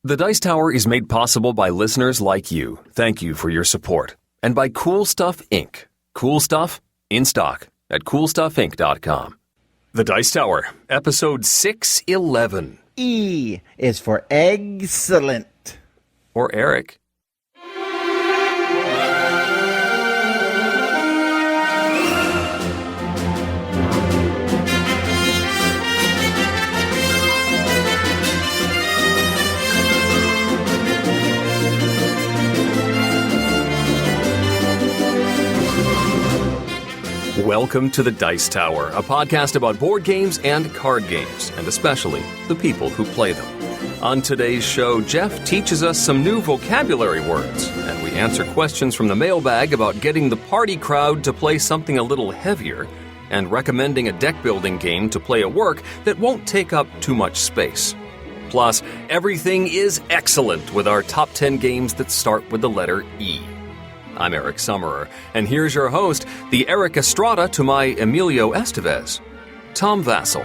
The Dice Tower is made possible by listeners like you. Thank you for your support. And by Cool Stuff Inc. Cool Stuff, in stock at coolstuffinc.com. The Dice Tower, episode 611. E is for Eggcellent. Or Eric. Welcome to the Dice Tower, a podcast about board games and card games, and especially the people who play them. On today's show, Geoff teaches us some new vocabulary words, and we answer questions from the mailbag about getting the party crowd to play something a little heavier, and recommending a deck-building game to play at work that won't take up too much space. Plus, everything is excellent with our top 10 games that start with the letter E. I'm Eric Summerer, and here's your host, the Eric Estrada to my Emilio Estevez, Tom Vassell.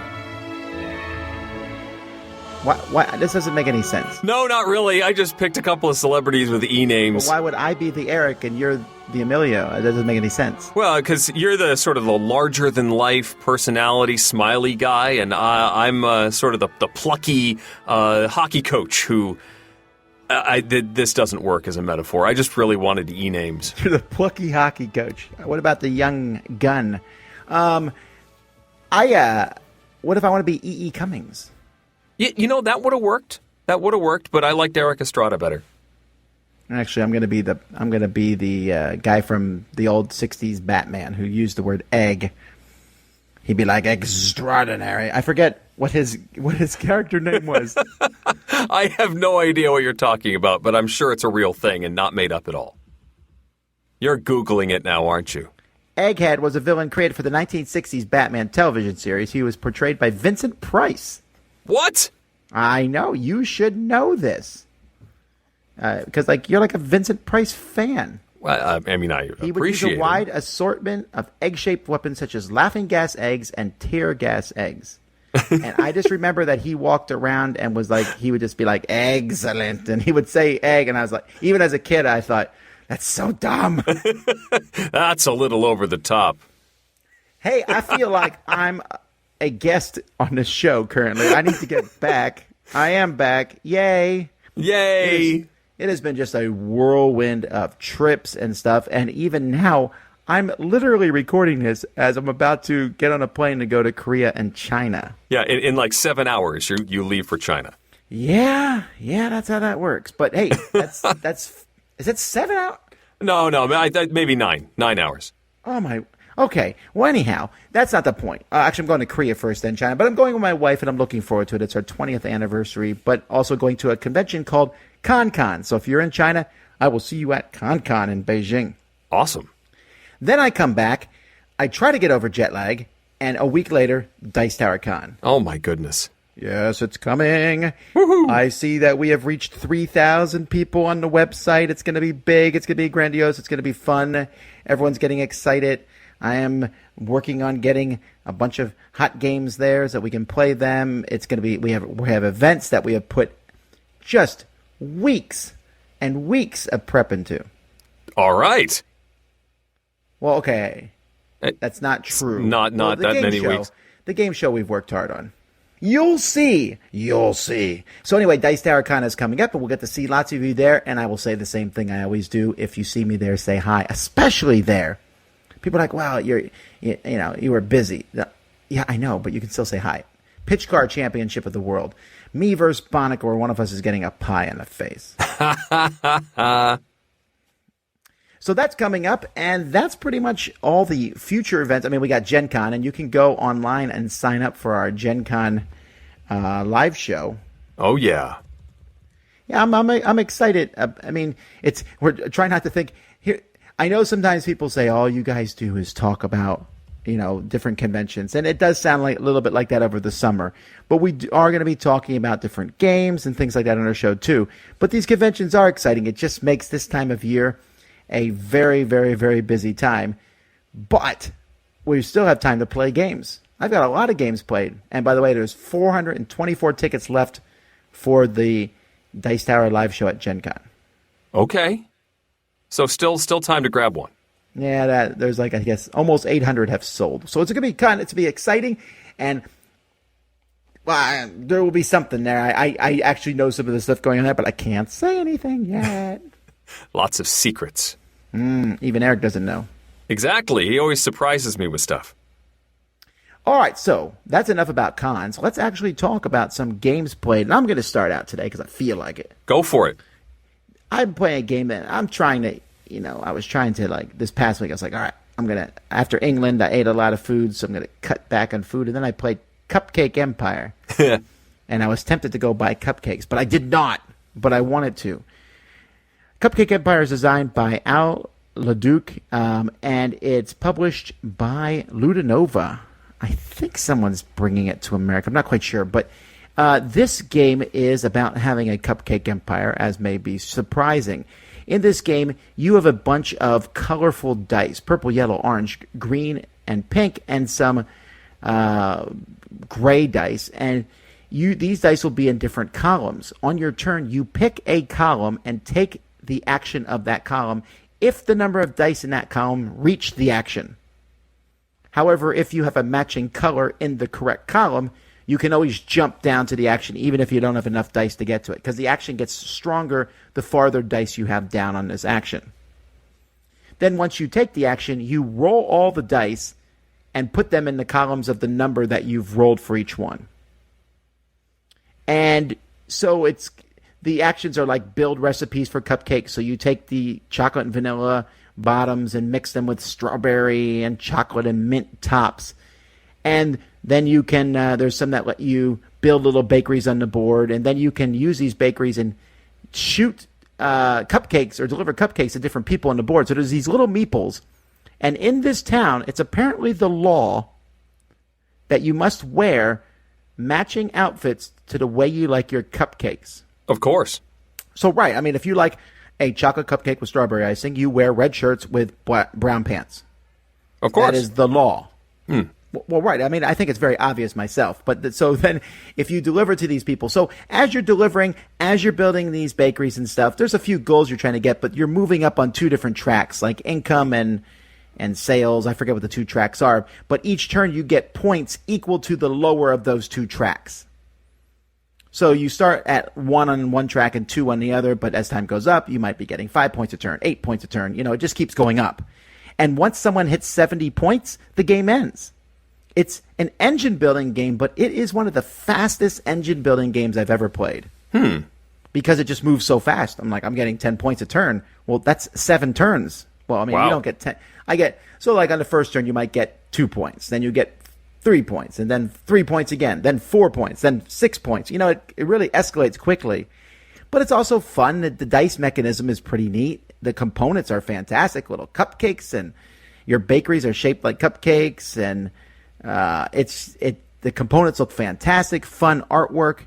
Why? This doesn't make any sense. No, not really. I just picked a couple of celebrities with E names. Why would I be the Eric and you're the Emilio? It doesn't make any sense. Well, because you're the sort of the larger-than-life personality, smiley guy, and I'm sort of the plucky hockey coach who... this doesn't work as a metaphor. I just really wanted E names. You're the plucky hockey coach. What about the young gun? What if I want to be E.E. Cummings? You know, that would have worked. That would have worked, but I liked Eric Estrada better. Actually, I'm going to be the guy from the old '60s Batman who used the word egg. He'd be like extraordinary. I forget what his character name was. I have no idea what you're talking about, but I'm sure it's a real thing and not made up at all. You're Googling it now, aren't you? Egghead was a villain created for the 1960s Batman television series. He was portrayed by Vincent Price. What? I know. You should know this. Because you're like a Vincent Price fan. Well, I mean, I appreciate it. He would use a wide assortment of egg-shaped weapons such as laughing gas eggs and tear gas eggs. And I just remember that he walked around and was like, he would just be like, Eggcellent. And he would say egg. And I was like, even as a kid, I thought, that's so dumb. That's a little over the top. Hey, I feel like I'm a guest on this show currently. I need to get back. I am back. Yay. Yay. It has been just a whirlwind of trips and stuff. And even now, I'm literally recording this as I'm about to get on a plane to go to Korea and China. Yeah, in like 7 hours, you leave for China. Yeah, that's how that works. But hey, that's is it 7 hours? No, maybe 9 hours. Oh my. Okay. Well, anyhow, that's not the point. Actually, I'm going to Korea first, then China. But I'm going with my wife, and I'm looking forward to it. It's our 20th anniversary, but also going to a convention called ConCon. So if you're in China, I will see you at ConCon in Beijing. Awesome. Then I come back, I try to get over jet lag, and a week later, Dice Tower Con. Oh, my goodness. Yes, it's coming. Woohoo. I see that we have reached 3,000 people on the website. It's going to be big. It's going to be grandiose. It's going to be fun. Everyone's getting excited. I am working on getting a bunch of hot games there so that we can play them. It's going to be we have events that we have put just weeks and weeks of prep into. All right. Well, okay. That's not true. Not that many weeks. The game show we've worked hard on. You'll see. So anyway, Dice Tower Con is coming up, and we'll get to see lots of you there, and I will say the same thing I always do. If you see me there, say hi, especially there. People are like, wow, you were busy. Yeah, I know, but you can still say hi. Pitch Card Championship of the World. Me versus Bonica, where one of us is getting a pie in the face. So that's coming up, and that's pretty much all the future events. I mean, we got Gen Con, and you can go online and sign up for our Gen Con live show. Oh, yeah. Yeah, I'm excited. I mean, we're trying not to think here. I know sometimes people say all you guys do is talk about, different conventions, and it does sound like a little bit like that over the summer. But we are going to be talking about different games and things like that on our show too. But these conventions are exciting. It just makes this time of year a very, very, very busy time. But we still have time to play games. I've got a lot of games played. And by the way, there's 424 tickets left for the Dice Tower live show at Gen Con. Okay. So still time to grab one. Yeah, there's I guess almost 800 have sold. So it's going to be exciting, and there will be something there. I actually know some of the stuff going on there, but I can't say anything yet. Lots of secrets. Even Eric doesn't know. Exactly. He always surprises me with stuff. All right, so that's enough about cons. Let's actually talk about some games played. And I'm going to start out today because I feel like it. Go for it. I'm playing a game that I'm trying to, I was trying to, this past week, I was like, all right, I'm going to, after England, I ate a lot of food, so I'm going to cut back on food. And then I played Cupcake Empire. And I was tempted to go buy cupcakes, but I did not, but I wanted to. Cupcake Empire is designed by Al Leduc, and it's published by Ludonova. I think someone's bringing it to America. I'm not quite sure, but this game is about having a cupcake empire, as may be surprising. In this game, you have a bunch of colorful dice, purple, yellow, orange, green, and pink, and some gray dice. And these dice will be in different columns. On your turn, you pick a column and take the action of that column if the number of dice in that column reach the action. However, if you have a matching color in the correct column, you can always jump down to the action even if you don't have enough dice to get to it, because the action gets stronger the farther dice you have down on this action. Then once you take the action, you roll all the dice and put them in the columns of the number that you've rolled for each one. And so the actions are like build recipes for cupcakes. So you take the chocolate and vanilla bottoms and mix them with strawberry and chocolate and mint tops. And then you can, there's some that let you build little bakeries on the board, and then you can use these bakeries and shoot cupcakes or deliver cupcakes to different people on the board. So there's these little meeples. And in this town, it's apparently the law that you must wear matching outfits to the way you like your cupcakes. Of course. So, right, I mean, if you like a chocolate cupcake with strawberry icing, you wear red shirts with brown pants. Of course. That is the law. Well, right. I mean, I think it's very obvious myself. But so then if you deliver to these people, so as you're delivering, as you're building these bakeries and stuff, there's a few goals you're trying to get, but you're moving up on two different tracks, like income and sales. I forget what the two tracks are. But each turn you get points equal to the lower of those two tracks. So you start at 1 on one track and 2 on the other, but as time goes up, you might be getting 5 points a turn, 8 points a turn. It just keeps going up. And once someone hits 70 points, the game ends. It's an engine building game, but it is one of the fastest engine building games I've ever played. Because it just moves so fast. I'm getting 10 points a turn. Well, that's 7 turns. Well, I mean, wow. You don't get 10. So on the first turn, you might get 2 points. Then you get 3 points, and then 3 points again, then 4 points, then 6 points. It really escalates quickly. But it's also fun. The dice mechanism is pretty neat. The components are fantastic. Little cupcakes, and your bakeries are shaped like cupcakes, and the components look fantastic. Fun artwork.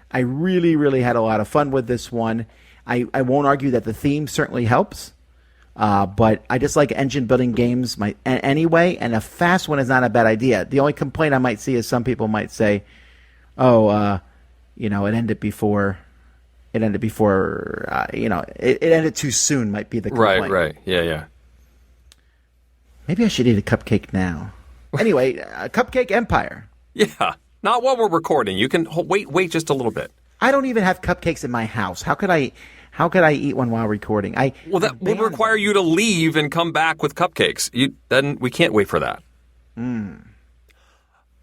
I really, really had a lot of fun with this one. I won't argue that the theme certainly helps. But I just like engine building games anyway, and a fast one is not a bad idea. The only complaint I might see is some people might say, it ended before, it ended too soon might be the complaint. Right. Yeah. Maybe I should eat a cupcake now. Anyway, Cupcake Empire. Yeah, not while we're recording. You can wait just a little bit. I don't even have cupcakes in my house. How could I eat one while recording? That would require you to leave and come back with cupcakes. Then we can't wait for that.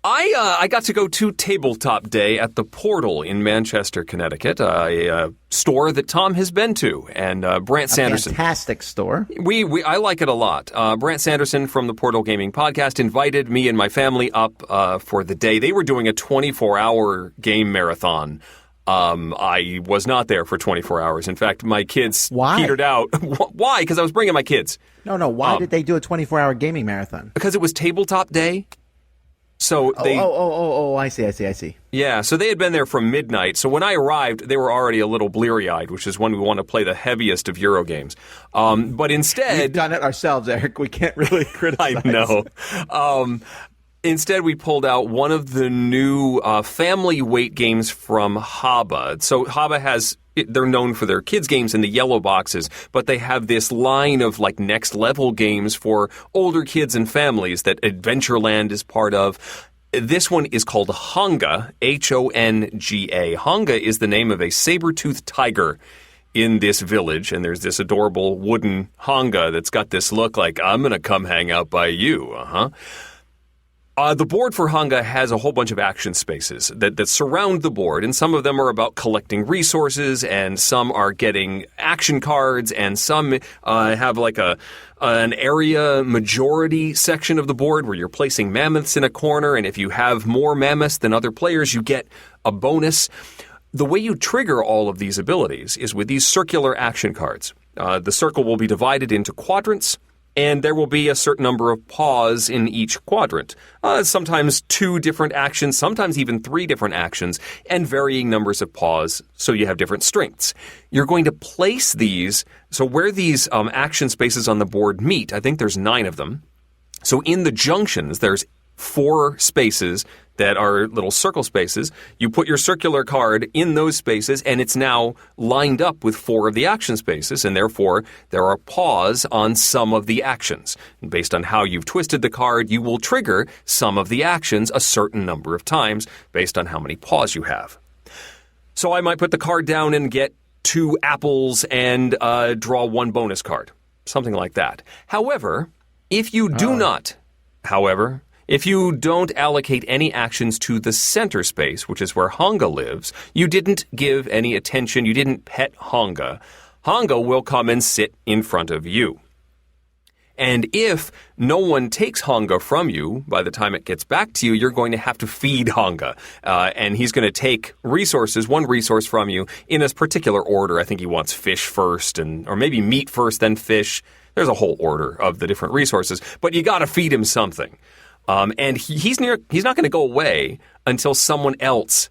I got to go to Tabletop Day at the Portal in Manchester, Connecticut, a store that Tom has been to, and Brant Sanderson. Fantastic store. I like it a lot. Brant Sanderson from the Portal Gaming Podcast invited me and my family up for the day. They were doing a 24-hour game marathon. I was not there for 24 hours. In fact, my kids petered out. Why? Because I was bringing my kids. No. Why did they do a 24-hour gaming marathon? Because it was Tabletop Day. So they. I see. Yeah, so they had been there from midnight. So when I arrived, they were already a little bleary-eyed, which is when we want to play the heaviest of Euro games. But instead, we've done it ourselves, Eric. We can't really criticize. I know. Instead, we pulled out one of the new family weight games from Haba. So Haba has they're known for their kids' games in the yellow boxes, but they have this line of like next level games for older kids and families that Adventureland is part of. This one is called Honga, Honga. Honga is the name of a saber-toothed tiger in this village, and there's this adorable wooden Honga that's got this look like, I'm going to come hang out by you, The board for Hunga has a whole bunch of action spaces that surround the board, and some of them are about collecting resources, and some are getting action cards, and some have like an area majority section of the board where you're placing mammoths in a corner, and if you have more mammoths than other players, you get a bonus. The way you trigger all of these abilities is with these circular action cards. The circle will be divided into quadrants, and there will be a certain number of paws in each quadrant. Sometimes 2 different actions, sometimes even 3 different actions, and varying numbers of paws, so you have different strengths. You're going to place these, so where these action spaces on the board meet, I think there's 9 of them. So in the junctions, there's 4 spaces that are little circle spaces. You put your circular card in those spaces, and it's now lined up with 4 of the action spaces, and therefore there are paws on some of the actions. And based on how you've twisted the card, you will trigger some of the actions a certain number of times based on how many paws you have. So I might put the card down and get 2 apples and draw 1 bonus card, something like that. However, if you don't allocate any actions to the center space, which is where Honga lives, you didn't give any attention, you didn't pet Honga, Honga will come and sit in front of you. And if no one takes Honga from you, by the time it gets back to you, you're going to have to feed Honga. And he's going to take resources, 1 resource from you, in a particular order. I think he wants fish first, or maybe meat first, then fish. There's a whole order of the different resources, but you got to feed him something. And he's not going to go away until someone else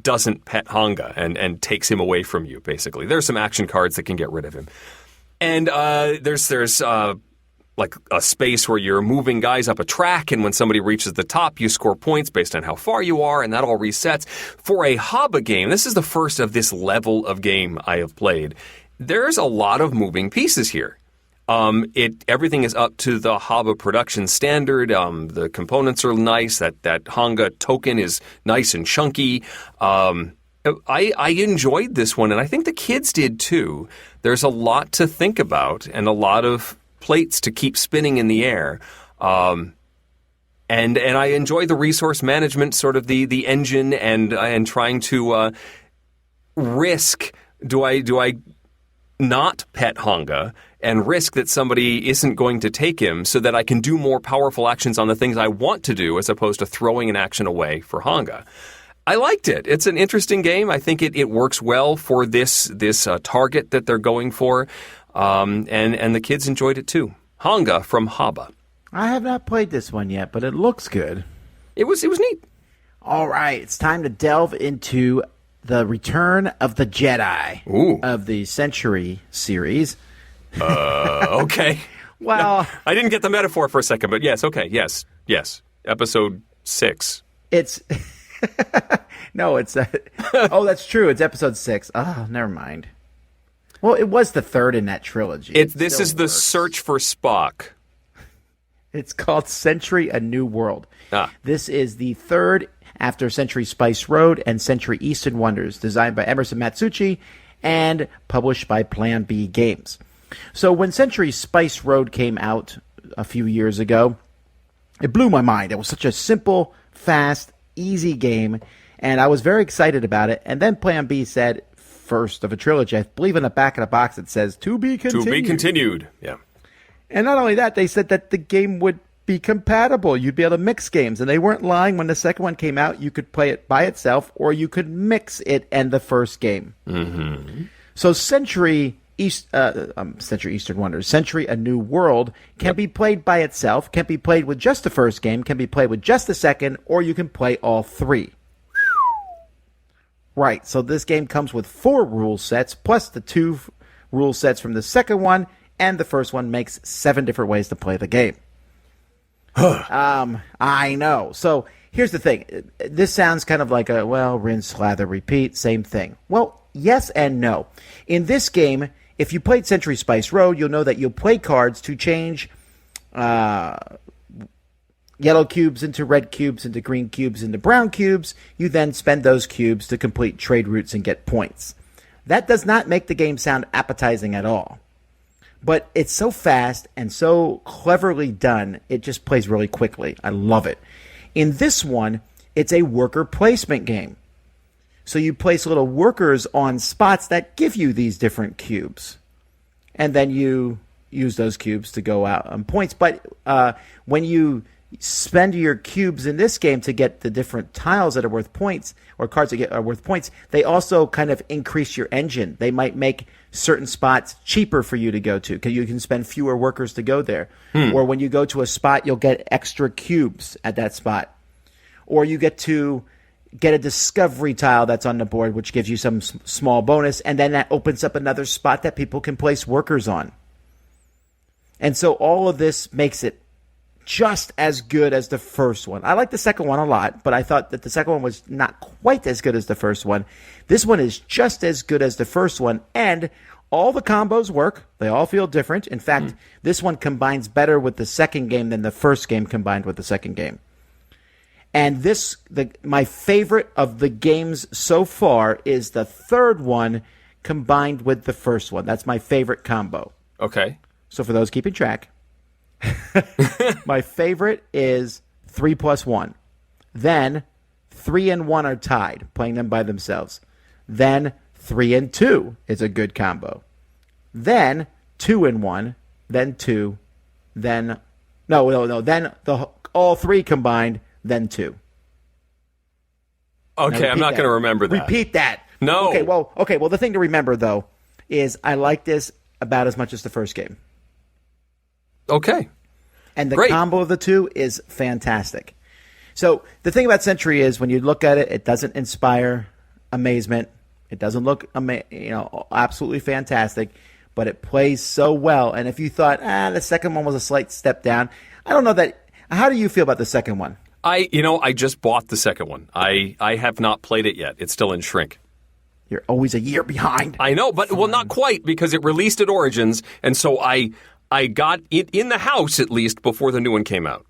doesn't pet Honga and takes him away from you, basically. There's some action cards that can get rid of him. And there's like a space where you're moving guys up a track, and when somebody reaches the top, you score points based on how far you are, and that all resets. For a Haba game, this is the first of this level of game I have played. There's a lot of moving pieces here. Everything is up to the Haba production standard. The components are nice. That Honga token is nice and chunky. I enjoyed this one, and I think the kids did too. There's a lot to think about and a lot of plates to keep spinning in the air. And I enjoy the resource management, sort of the engine, and trying to risk. Do I not pet Honga and risk that somebody isn't going to take him so that I can do more powerful actions on the things I want to do as opposed to throwing an action away for Honga? I liked it. It's an interesting game. I think it works well for this target that they're going for, and the kids enjoyed it too. Honga from Haba. I have not played this one yet, but it looks good. It was neat. All right, it's time to delve into the Return of the Jedi of the Century series. Okay. Well, I didn't get the metaphor for a second, but yes, okay, yes. Episode 6. It's no, it's oh, that's true. It's episode 6. Oh, never mind. Well, it was the 3rd in that trilogy. This is the search for Spock. It's called Century: A New World. This is the 3rd after Century Spice Road and Century Eastern Wonders, designed by Emerson Matsuuchi and published by Plan B Games. So when Century Spice Road came out a few years ago, it blew my mind. It was such a simple, fast, easy game, and I was very excited about it. And then Plan B said, first of a trilogy. I believe in the back of the box it says, to be continued. To be continued, yeah. And not only that, they said that the game would be compatible. You'd be able to mix games. And they weren't lying. When the second one came out, you could play it by itself, or you could mix it and the first game. Mm-hmm. So Century Eastern Wonders, Century: A New World can be played by itself, can be played with just the first game, can be played with just the second, or you can play all 3. Right, so this game comes with 4 rule sets, plus the 2 rule sets from the second one, and the first one makes 7 different ways to play the game. I know. So here's the thing. This sounds kind of like rinse, lather, repeat, same thing. Well, yes and no. In this game, if you played Century Spice Road, you'll know that you'll play cards to change yellow cubes into red cubes, into green cubes, into brown cubes. You then spend those cubes to complete trade routes and get points. That does not make the game sound appetizing at all. But it's so fast and so cleverly done, it just plays really quickly. I love it. In this one, it's a worker placement game. So you place little workers on spots that give you these different cubes. And then you use those cubes to go out on points. But when you spend your cubes in this game to get the different tiles that are worth points, or cards that are worth points, they also kind of increase your engine. They might make certain spots cheaper for you to go to because you can spend fewer workers to go there. Or when you go to a spot, you'll get extra cubes at that spot. Or you get to get a discovery tile that's on the board, which gives you some small bonus, and then that opens up another spot that people can place workers on. And so all of this makes it just as good as the first one. I like the second one a lot, but I thought that the second one was not quite as good as the first one. This one is just as good as the first one, and all the combos work. They all feel different. In fact, this one combines better with the second game than the first game combined with the second game. And my favorite of the games so far is the third one combined with the first one. That's my favorite combo. Okay. So for those keeping track, my favorite is 3+1. Then 3 and 1 are tied, playing them by themselves. Then 3 and 2 is a good combo. Then 2 and 1, then 2, then then all 3 combined, then 2. Okay, I'm not going to remember that. Repeat that. No. Okay, well the thing to remember though is I like this about as much as the first game. Okay. And the Great. combo of the two is fantastic. So the thing about Century is when you look at it, it doesn't inspire amazement. It doesn't look absolutely fantastic, but it plays so well. And if you thought, the second one was a slight step down, I don't know that. How do you feel about the second one? I just bought the second one. I have not played it yet. It's still in shrink. You're always a year behind. I know, but not quite because it released at Origins, and so I got it in the house at least before the new one came out.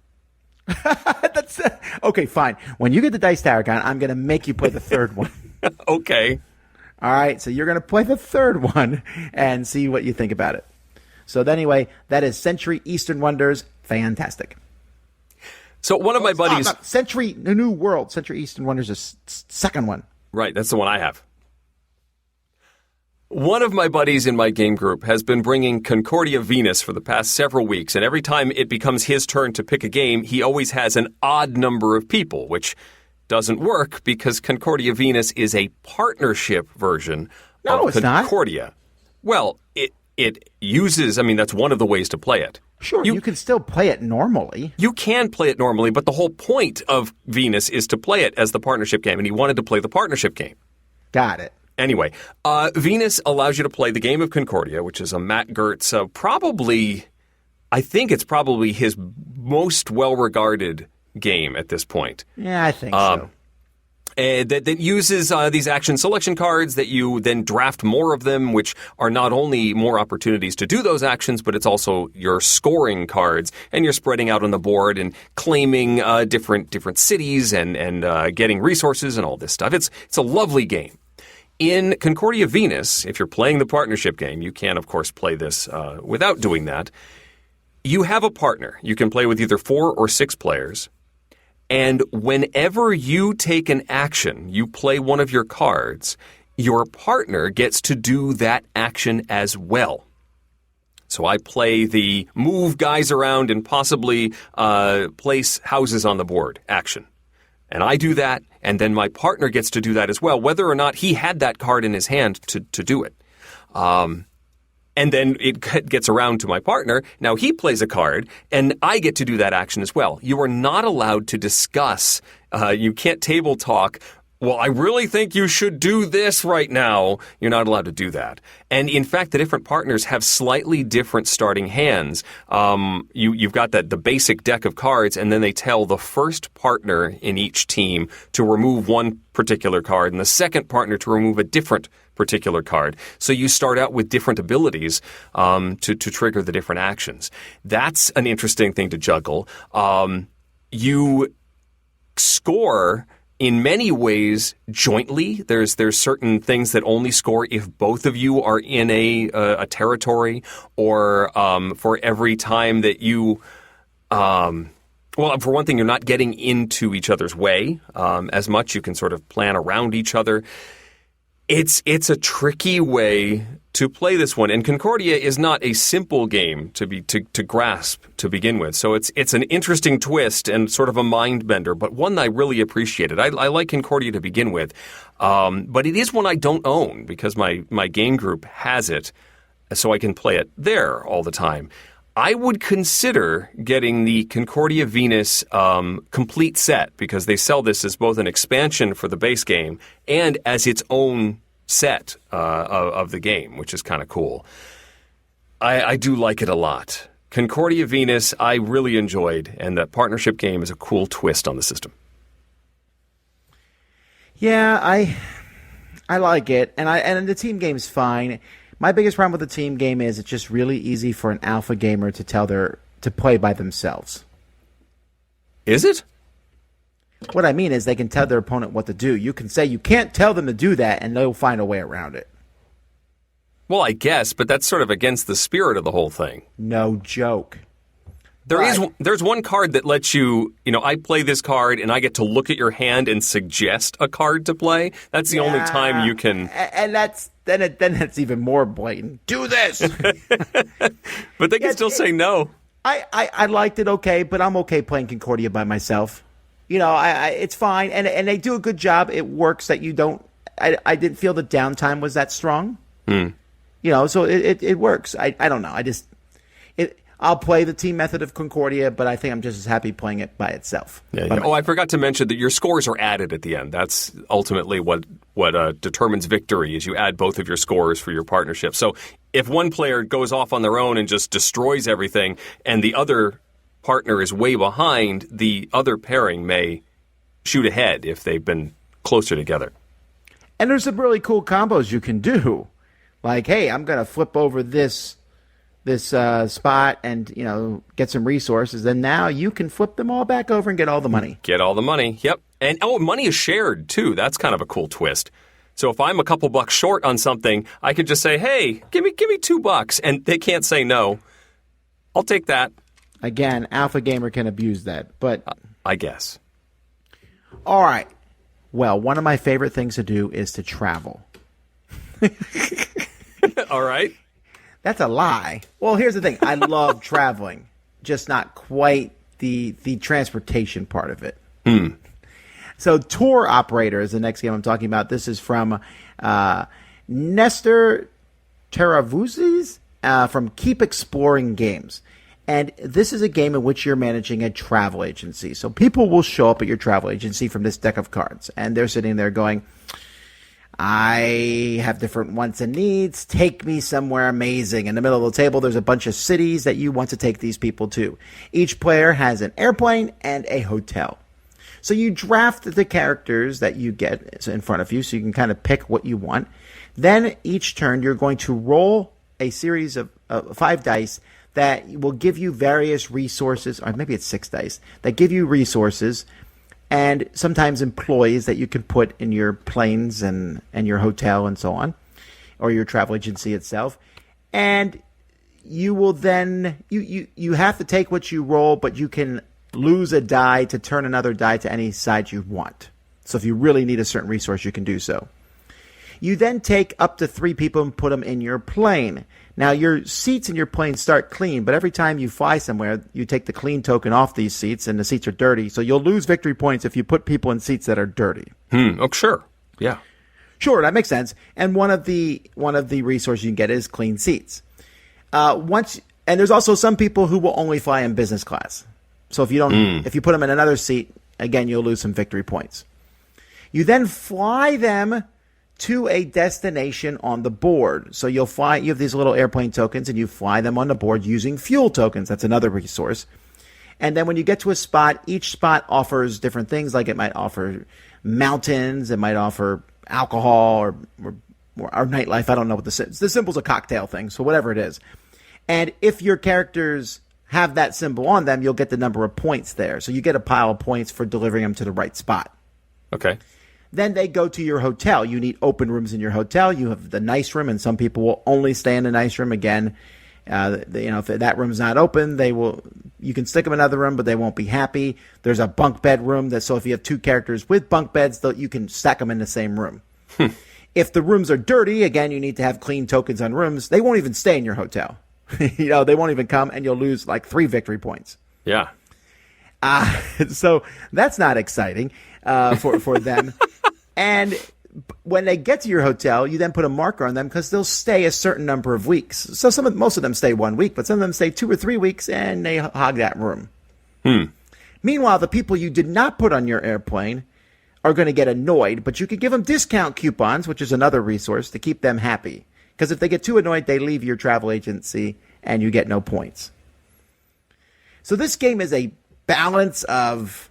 That's okay, fine. When you get the Dice Tower gun, I'm going to make you play the third one. Okay. All right, so you're going to play the third one and see what you think about it. So anyway, that is Century Eastern Wonders. Fantastic. So one of my buddies... Century New World. Century Eastern Wonders is second one. Right, that's the one I have. One of my buddies in my game group has been bringing Concordia Venus for the past several weeks, and every time it becomes his turn to pick a game, he always has an odd number of people, which doesn't work because Concordia Venus is a partnership version of Concordia. Not. Well, it uses, that's one of the ways to play it. Sure, you can still play it normally. You can play it normally, but the whole point of Venus is to play it as the partnership game, and he wanted to play the partnership game. Got it. Anyway, Venus allows you to play the game of Concordia, which is a Matt Gertz, I think it's probably his most well-regarded game at this point. Yeah, I think so. That uses these action selection cards that you then draft more of them, which are not only more opportunities to do those actions, but it's also your scoring cards, and you're spreading out on the board and claiming different cities and getting resources and all this stuff. It's a lovely game. In Concordia Venus, if you're playing the partnership game, you can, of course, play this without doing that. You have a partner. You can play with either 4 or 6 players. And whenever you take an action, you play one of your cards, your partner gets to do that action as well. So I play the move guys around and possibly place houses on the board action. And I do that, and then my partner gets to do that as well, whether or not he had that card in his hand to do it. And then it gets around to my partner. Now he plays a card, and I get to do that action as well. You are not allowed to discuss, you can't table talk well, I really think you should do this right now. You're not allowed to do that. And in fact, the different partners have slightly different starting hands. You've got the basic deck of cards, and then they tell the first partner in each team to remove one particular card, and the second partner to remove a different particular card. So you start out with different abilities to trigger the different actions. That's an interesting thing to juggle. You score in many ways jointly. There's certain things that only score if both of you are in a territory, or for every time that you well, for one thing, you're not getting into each other's way as much. You can sort of plan around each other. It's a tricky way to play this one, and Concordia is not a simple game to grasp to begin with. So it's an interesting twist and sort of a mind bender, but one that I really appreciated. I like Concordia to begin with, but it is one I don't own because my game group has it, so I can play it there all the time. I would consider getting the Concordia Venus complete set because they sell this as both an expansion for the base game and as its own set of the game, which is kind of cool. I do like it a lot. Concordia Venus, I really enjoyed, and the partnership game is a cool twist on the system. Yeah, I like it, and the team game's fine. My biggest problem with the team game is it's just really easy for an alpha gamer to play by themselves. Is it? What I mean is they can tell their opponent what to do. You can say you can't tell them to do that, and they'll find a way around it. Well, I guess, but that's sort of against the spirit of the whole thing. No joke. There's one card that lets you, I play this card and I get to look at your hand and suggest a card to play. That's the only time you can. And then it's even more blatant. Do this. But they can still say no. I liked it okay, but I'm okay playing Concordia by myself. It's fine, and they do a good job. It works that you don't. I didn't feel the downtime was that strong. So it works. I don't know. I'll play the team method of Concordia, but I think I'm just as happy playing it by itself. Yeah. Oh, I forgot to mention that your scores are added at the end. That's ultimately what determines victory, is you add both of your scores for your partnership. So if one player goes off on their own and just destroys everything, and the other partner is way behind, the other pairing may shoot ahead if they've been closer together. And there's some really cool combos you can do. Like, hey, I'm going to flip over this spot and, get some resources. And now you can flip them all back over and get all the money. Get all the money. Yep. And, money is shared, too. That's kind of a cool twist. So if I'm a couple bucks short on something, I can just say, hey, give me $2. And they can't say no. I'll take that. Again, alpha gamer can abuse that, but I guess. All right. Well, one of my favorite things to do is to travel. All right. That's a lie. Well, here's the thing. I love traveling, just not quite the transportation part of it. So Tour Operator is the next game I'm talking about. This is from Nestor Teravuzis from Keep Exploring Games. And this is a game in which you're managing a travel agency. So people will show up at your travel agency from this deck of cards. And they're sitting there going, I have different wants and needs. Take me somewhere amazing. In the middle of the table, there's a bunch of cities that you want to take these people to. Each player has an airplane and a hotel. So you draft the characters that you get in front of you so you can kind of pick what you want. Then each turn, you're going to roll a series of 5 dice that will give you various resources, or maybe it's 6 dice, that give you resources and sometimes employees that you can put in your planes and your hotel and so on, or your travel agency itself. And you will then, you have to take what you roll, but you can lose a die to turn another die to any side you want. So if you really need a certain resource, you can do so. You then take up to 3 people and put them in your plane. Now, your seats in your plane start clean, but every time you fly somewhere, you take the clean token off these seats, and the seats are dirty. So you'll lose victory points if you put people in seats that are dirty. Oh, sure. Yeah. Sure, that makes sense. And one of the resources you can get is clean seats. And there's also some people who will only fly in business class. So if you put them in another seat, again, you'll lose some victory points. You then fly them to a destination on the board. So you have these little airplane tokens, and you fly them on the board using fuel tokens. That's another resource. And then when you get to a spot, each spot offers different things. Like it might offer mountains, it might offer alcohol or nightlife. I don't know what the symbol's a cocktail thing, so whatever it is. And if your characters have that symbol on them, you'll get the number of points there. So you get a pile of points for delivering them to the right spot. Okay. Then they go to your hotel. You need open rooms in your hotel. You have the nice room, and some people will only stay in the nice room. Again, if that room's not open, you can stick them in another room, but they won't be happy. There's a bunk bed room so if you have two characters with bunk beds, you can stack them in the same room. If the rooms are dirty, again, you need to have clean tokens on rooms. They won't even stay in your hotel. They won't even come, and you'll lose like 3 victory points. Yeah. So that's not exciting for them. And when they get to your hotel, you then put a marker on them because they'll stay a certain number of weeks. So most of them stay 1 week, but some of them stay 2 or 3 weeks, and they hog that room. Meanwhile, the people you did not put on your airplane are going to get annoyed, but you could give them discount coupons, which is another resource to keep them happy. Because if they get too annoyed, they leave your travel agency, and you get no points. So this game is a balance of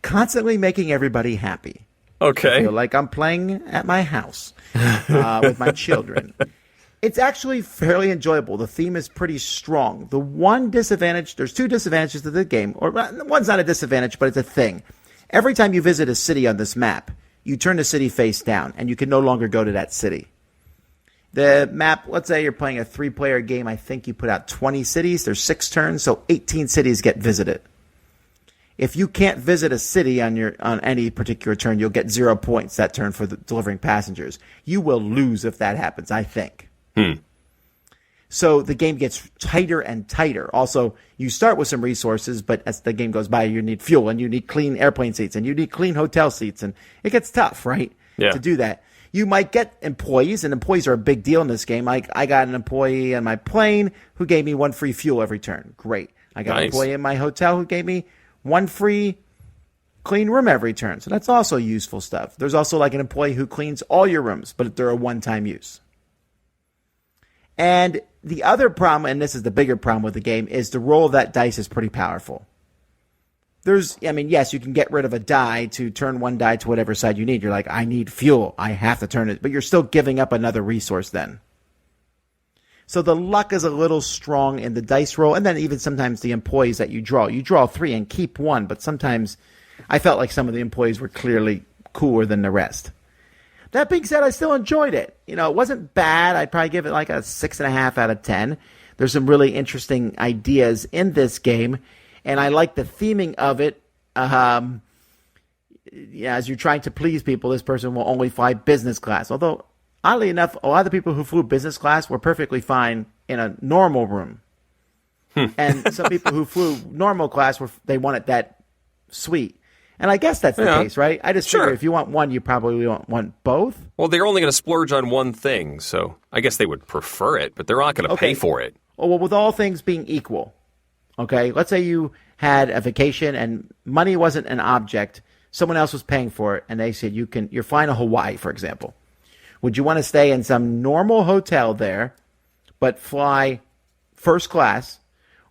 constantly making everybody happy. Okay. I feel like I'm playing at my house with my children. It's actually fairly enjoyable. The theme is pretty strong. The one disadvantage, there's 2 disadvantages to the game, or one's not a disadvantage, but it's a thing. Every time you visit a city on this map, you turn the city face down, and you can no longer go to that city. The map, let's say you're playing a 3-player game, I think you put out 20 cities. There's 6 turns, so 18 cities get visited. If you can't visit a city on any particular turn, you'll get 0 points that turn for delivering passengers. You will lose if that happens, I think. So the game gets tighter and tighter. Also, you start with some resources, but as the game goes by, you need fuel, and you need clean airplane seats, and you need clean hotel seats, and it gets tough, right? Yeah. To do that. You might get employees, and employees are a big deal in this game. I got an employee on my plane who gave me 1 free fuel every turn. Great. I got an employee in my hotel who gave me 1 free clean room every turn. So that's also useful stuff. There's also like an employee who cleans all your rooms, but they're a one-time use. And the other problem, and this is the bigger problem with the game, is the roll of that dice is pretty powerful. Yes, you can get rid of a die to turn one die to whatever side you need. You're like, I need fuel. I have to turn it. But you're still giving up another resource then. So the luck is a little strong in the dice roll. And then even sometimes the employees that you draw 3 and keep 1. But sometimes I felt like some of the employees were clearly cooler than the rest. That being said, I still enjoyed it. It wasn't bad. I'd probably give it like a 6.5 out of 10. There's some really interesting ideas in this game. And I like the theming of it. As you're trying to please people, this person will only fly business class. Although, oddly enough, a lot of the people who flew business class were perfectly fine in a normal room. And some people who flew normal class, they wanted that suite. And I guess that's the case, right? I just figure if you want one, you probably want both. Well, they're only going to splurge on one thing, so I guess they would prefer it, but they're not going to pay for it. Well, with all things being equal. Okay, let's say you had a vacation and money wasn't an object. Someone else was paying for it, and they said you're flying to Hawaii, for example. Would you want to stay in some normal hotel there, but fly first class,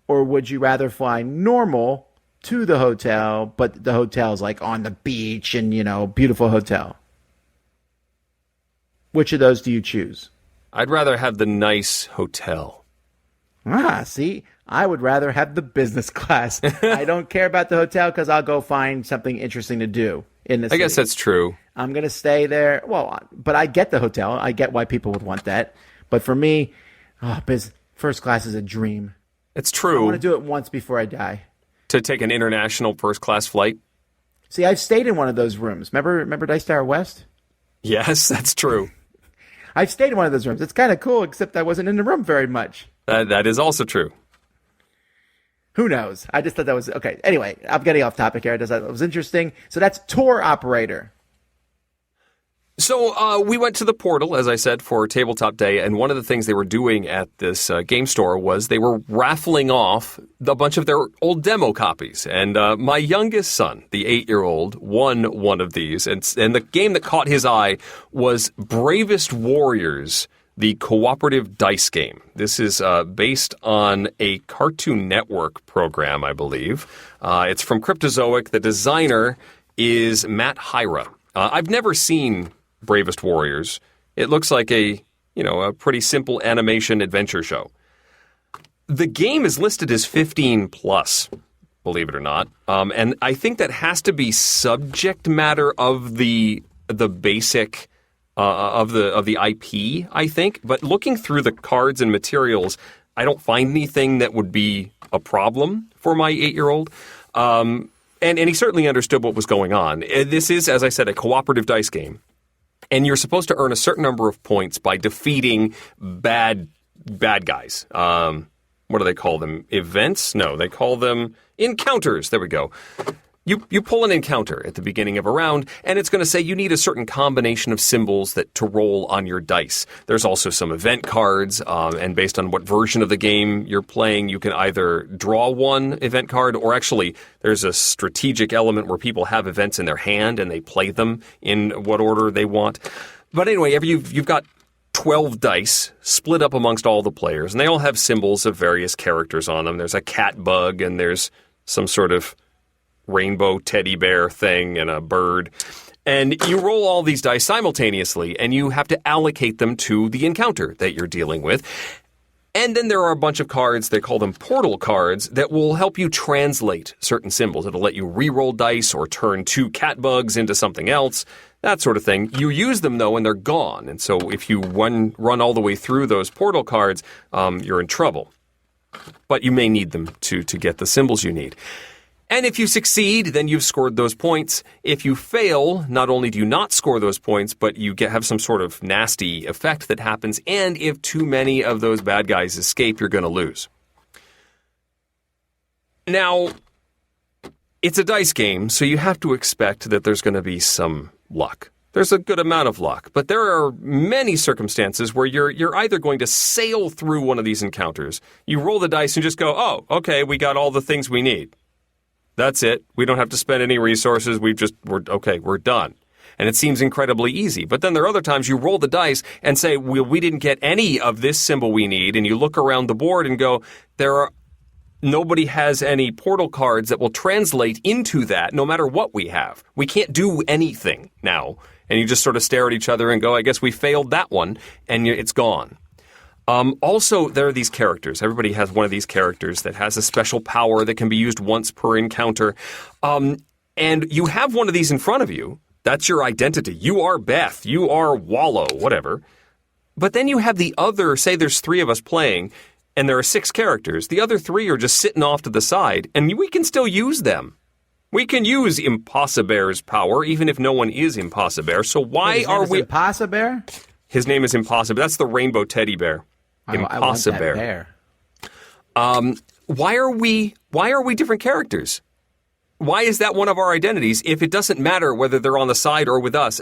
or would you rather fly normal to the hotel, but the hotel's like on the beach and beautiful hotel? Which of those do you choose? I'd rather have the nice hotel. See, I would rather have the business class. I don't care about the hotel because I'll go find something interesting to do in the city. I guess that's true. I'm going to stay there. Well, but I get the hotel. I get why people would want that. But for me, first class is a dream. It's true. I want to do it once before I die. To take an international first-class flight? See, I've stayed in one of those rooms. Remember Dice Tower West? Yes, that's true. I've stayed in one of those rooms. It's kind of cool, except I wasn't in the room very much. That is also true. Who knows? I just thought that was... Okay, anyway, I'm getting off topic here. I just thought it was interesting. So that's Tour Operator. So we went to the Portal, as I said, for Tabletop Day, and one of the things they were doing at this game store was they were raffling off a bunch of their old demo copies. And my youngest son, the 8-year-old, won one of these. And the game that caught his eye was Bravest Warriors, the cooperative dice game. This is based on a Cartoon Network program, I believe. It's from Cryptozoic. The designer is Matt Hyra. I've never seen Bravest Warriors. It looks like a pretty simple animation adventure show. The game is listed as 15 plus, believe it or not. And I think that has to be subject matter of the basic of the IP, I think. But looking through the cards and materials, I don't find anything that would be a problem for my 8-year-old. And he certainly understood what was going on. This is, as I said, a cooperative dice game. And you're supposed to earn a certain number of points by defeating bad guys. What do they call them? Events? No, they call them encounters. There we go. You pull an encounter at the beginning of a round, and it's going to say you need a certain combination of symbols to roll on your dice. There's also some event cards, and based on what version of the game you're playing, you can either draw one event card, or actually there's a strategic element where people have events in their hand and they play them in what order they want. But anyway, you've got 12 dice split up amongst all the players, and they all have symbols of various characters on them. There's a cat bug, and there's some sort of rainbow teddy bear thing and a bird. And you roll all these dice simultaneously, and you have to allocate them to the encounter that you're dealing with. And then there are a bunch of cards, they call them portal cards, that will help you translate certain symbols. It'll let you re-roll dice or turn 2 cat bugs into something else, that sort of thing. You use them, though, and they're gone. And so if you run all the way through those portal cards, you're in trouble. But you may need them to get the symbols you need. And if you succeed, then you've scored those points. If you fail, not only do you not score those points, but you have some sort of nasty effect that happens. And if too many of those bad guys escape, you're going to lose. Now, it's a dice game, so you have to expect that there's going to be some luck. There's a good amount of luck, but there are many circumstances where you're either going to sail through one of these encounters. You roll the dice and just go, oh, okay, we got all the things we need. That's it. We don't have to spend any resources. We're done. And it seems incredibly easy. But then there are other times you roll the dice and say, well, we didn't get any of this symbol we need. And you look around the board and go, nobody has any portal cards that will translate into that no matter what we have. We can't do anything now. And you just sort of stare at each other and go, I guess we failed that one. And it's gone. Also, there are these characters. Everybody has one of these characters that has a special power that can be used once per encounter. And you have one of these in front of you. That's your identity. You are Beth. You are Wallow, whatever. But then you have the other, say there's 3 of us playing, and there are 6 characters. The other 3 are just sitting off to the side, and we can still use them. We can use Impossibear's power, even if no one is Impossibear. So why are we... Impossibear? His name is Impossibear. That's the rainbow teddy bear. Impossibear. Why are we different characters? Why is that one of our identities if it doesn't matter whether they're on the side or with us?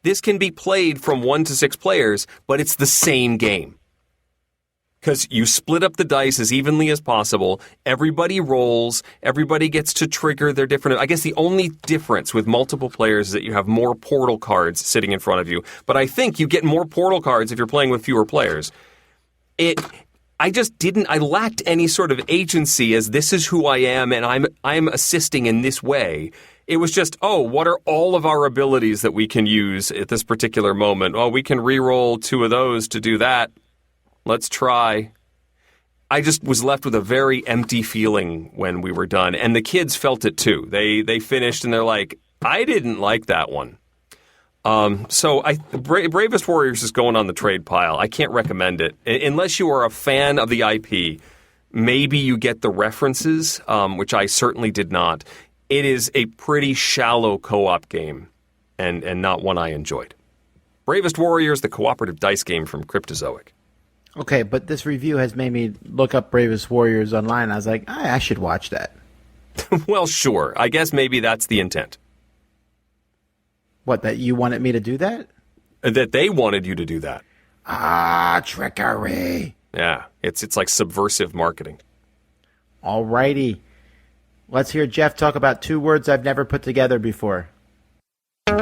This can be played from 1 to 6 players, but it's the same game. Because you split up the dice as evenly as possible. Everybody rolls. Everybody gets to trigger their different... I guess the only difference with multiple players is that you have more portal cards sitting in front of you. But I think you get more portal cards if you're playing with fewer players. I lacked any sort of agency as this is who I am and I'm assisting in this way. It was just, what are all of our abilities that we can use at this particular moment? Oh, we can re-roll 2 of those to do that. Let's try. I just was left with a very empty feeling when we were done. And the kids felt it too. They finished and they're like, I didn't like that one. So Bravest Warriors is going on the trade pile. I can't recommend it. Unless you are a fan of the IP, maybe you get the references, which I certainly did not. It is a pretty shallow co-op game and not one I enjoyed. Bravest Warriors, the cooperative dice game from Cryptozoic. Okay, but this review has made me look up Bravest Warriors online. I was like, I should watch that. Well, sure. I guess maybe that's the intent. What, that you wanted me to do that? That they wanted you to do that. Ah, trickery. Yeah, it's like subversive marketing. All righty. Let's hear Geoff talk about 2 words I've never put together before. 3, 2,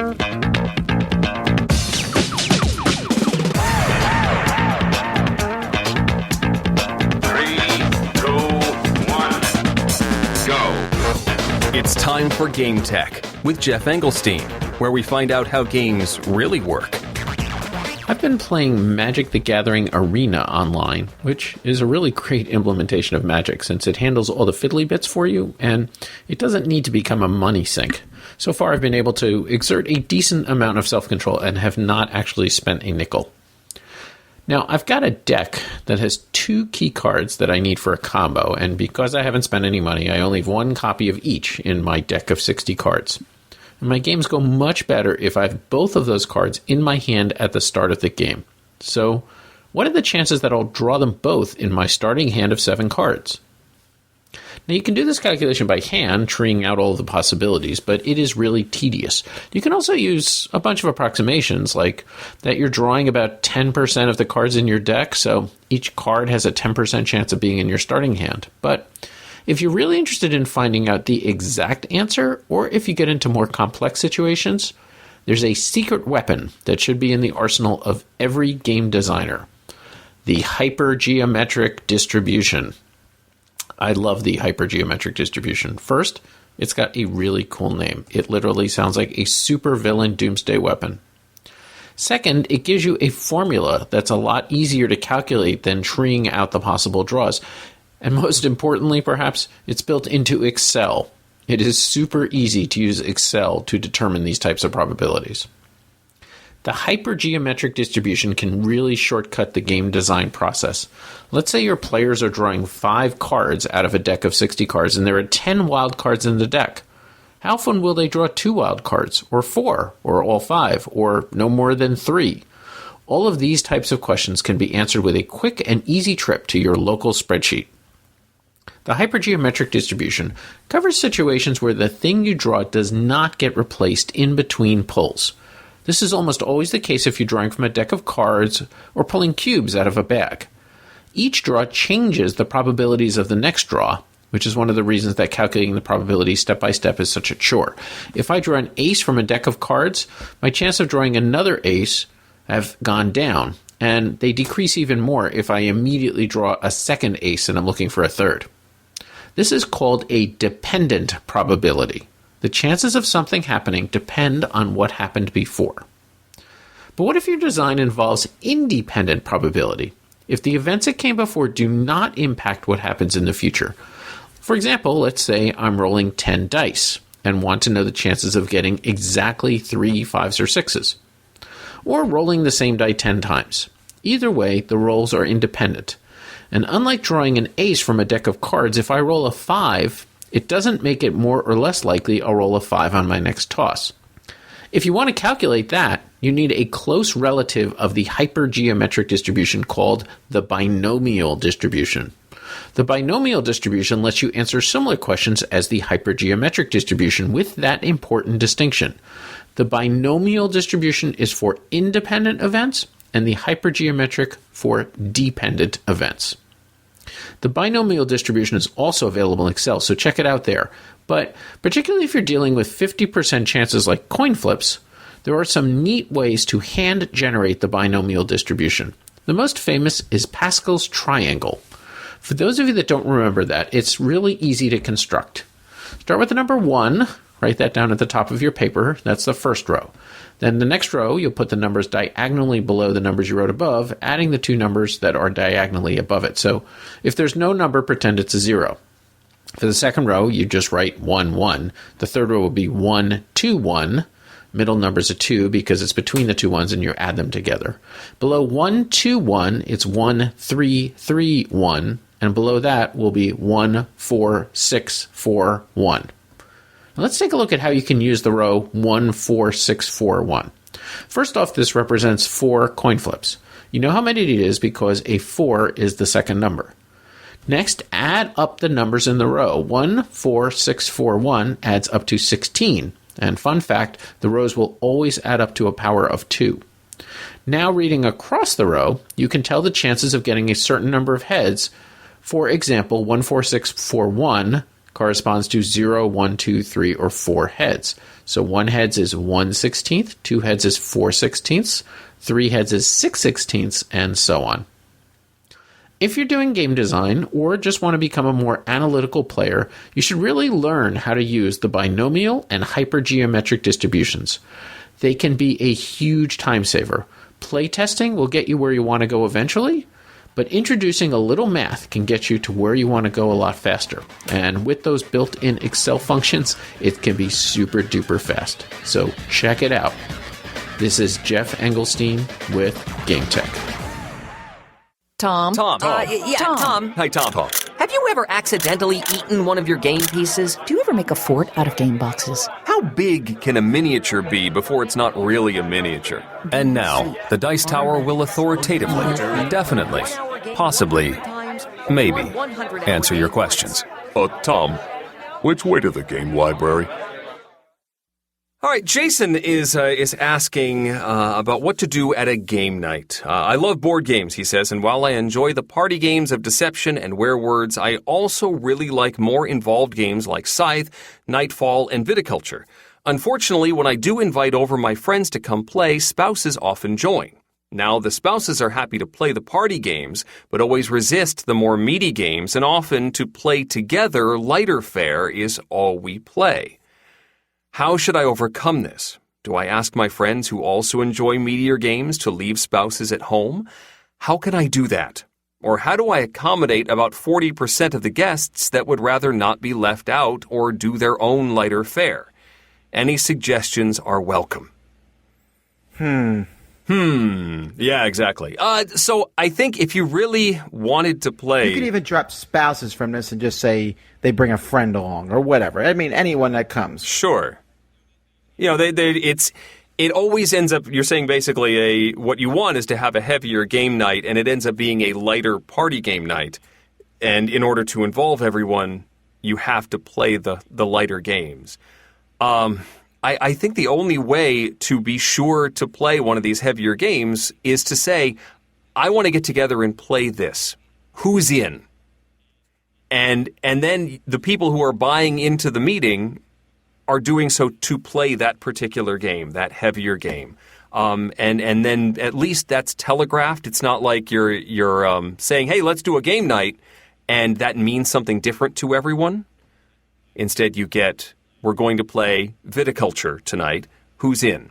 1, go. It's time for Game Tech with Geoff Engelstein, where we find out how games really work. I've been playing Magic the Gathering Arena online, which is a really great implementation of Magic since it handles all the fiddly bits for you, and it doesn't need to become a money sink. So far, I've been able to exert a decent amount of self-control and have not actually spent a nickel. Now, I've got a deck that has 2 key cards that I need for a combo, and because I haven't spent any money, I only have 1 copy of each in my deck of 60 cards. And my games go much better if I have both of those cards in my hand at the start of the game. So, what are the chances that I'll draw them both in my starting hand of 7 cards? Now, you can do this calculation by hand, treeing out all of the possibilities, but it is really tedious. You can also use a bunch of approximations, like that you're drawing about 10% of the cards in your deck, so each card has a 10% chance of being in your starting hand. But if you're really interested in finding out the exact answer, or if you get into more complex situations, there's a secret weapon that should be in the arsenal of every game designer: the hypergeometric distribution. I love the hypergeometric distribution. First, it's got a really cool name. It literally sounds like a supervillain doomsday weapon. Second, it gives you a formula that's a lot easier to calculate than treeing out the possible draws. And most importantly, perhaps, it's built into Excel. It is super easy to use Excel to determine these types of probabilities. The hypergeometric distribution can really shortcut the game design process. Let's say your players are drawing 5 cards out of a deck of 60 cards, and there are 10 wild cards in the deck. How often will they draw 2 wild cards, or 4, or all 5, or no more than 3? All of these types of questions can be answered with a quick and easy trip to your local spreadsheet. The hypergeometric distribution covers situations where the thing you draw does not get replaced in between pulls. This is almost always the case if you're drawing from a deck of cards or pulling cubes out of a bag. Each draw changes the probabilities of the next draw, which is one of the reasons that calculating the probability step by step is such a chore. If I draw an ace from a deck of cards, my chance of drawing another ace have gone down, and they decrease even more if I immediately draw a second ace and I'm looking for a third. This is called a dependent probability. The chances of something happening depend on what happened before. But what if your design involves independent probability? If the events that came before do not impact what happens in the future. For example, let's say I'm rolling 10 dice and want to know the chances of getting exactly 3 5s or 6s. Or rolling the same die 10 times. Either way, the rolls are independent. And unlike drawing an ace from a deck of cards, if I roll a 5, it doesn't make it more or less likely I'll roll a 5 on my next toss. If you want to calculate that, you need a close relative of the hypergeometric distribution called the binomial distribution. The binomial distribution lets you answer similar questions as the hypergeometric distribution with that important distinction. The binomial distribution is for independent events, and the hypergeometric for dependent events. The binomial distribution is also available in Excel, so check it out there. But particularly if you're dealing with 50% chances like coin flips, there are some neat ways to hand generate the binomial distribution. The most famous is Pascal's triangle. For those of you that don't remember that, it's really easy to construct. Start with the number 1, write that down at the top of your paper, that's the first row. Then the next row, you'll put the numbers diagonally below the numbers you wrote above, adding the 2 numbers that are diagonally above it. So if there's no number, pretend it's a 0. For the second row, you just write 1, 1. The third row will be 1, 2, 1. Middle number's a 2 because it's between the 2 ones and you add them together. Below 1, 2, 1, it's 1, 3, 3, 1. And below that will be 1, 4, 6, 4, 1. Let's take a look at how you can use the row 1, 4, 6, 4, 1. First off, this represents 4 coin flips. You know how many it is because a 4 is the second number. Next, add up the numbers in the row. 1, 4, 6, 4, 1 adds up to 16. And fun fact, the rows will always add up to a power of 2. Now reading across the row, you can tell the chances of getting a certain number of heads. For example, 14641 corresponds to 0, 1, 2, 3, or 4 heads. So 1 heads is 1/16, 2 heads is 4/16, 3 heads is 6/16, and so on. If you're doing game design or just want to become a more analytical player, you should really learn how to use the binomial and hypergeometric distributions. They can be a huge time saver. Playtesting will get you where you want to go eventually, but introducing a little math can get you to where you want to go a lot faster. And with those built-in Excel functions, it can be super duper fast. So check it out. This is Geoff Engelstein with Game Tech. Tom. Tom. Tom. Hi, Tom. Have you ever accidentally eaten one of your game pieces? Do you ever make a fort out of game boxes? How big can a miniature be before it's not really a miniature? And now, the Dice Tower will authoritatively, definitely, possibly, maybe, answer your questions. Tom, which way to the game library? All right, Jason is asking about what to do at a game night. I love board games, he says, and while I enjoy the party games of Deception and Werewords, I also really like more involved games like Scythe, Nightfall, and Viticulture. Unfortunately, when I do invite over my friends to come play, spouses often join. Now, the spouses are happy to play the party games, but always resist the more meaty games, and often to play together, lighter fare is all we play. How should I overcome this? Do I ask my friends who also enjoy meatier games to leave spouses at home? How can I do that? Or how do I accommodate about 40% of the guests that would rather not be left out or do their own lighter fare? Any suggestions are welcome. Yeah, exactly. So I think if you really wanted to play... You could even drop spouses from this and just say they bring a friend along or whatever. I mean, anyone that comes. Sure. You know, it always ends up, you're saying basically what you want is to have a heavier game night, and it ends up being a lighter party game night. And in order to involve everyone, you have to play the lighter games. I think the only way to be sure to play one of these heavier games is to say, I want to get together and play this. Who's in? And then the people who are buying into the meeting are doing so to play that particular game, that heavier game. And then at least that's telegraphed. It's not like you're saying, hey, let's do a game night, and that means something different to everyone. Instead, you get... We're going to play Viticulture tonight. Who's in?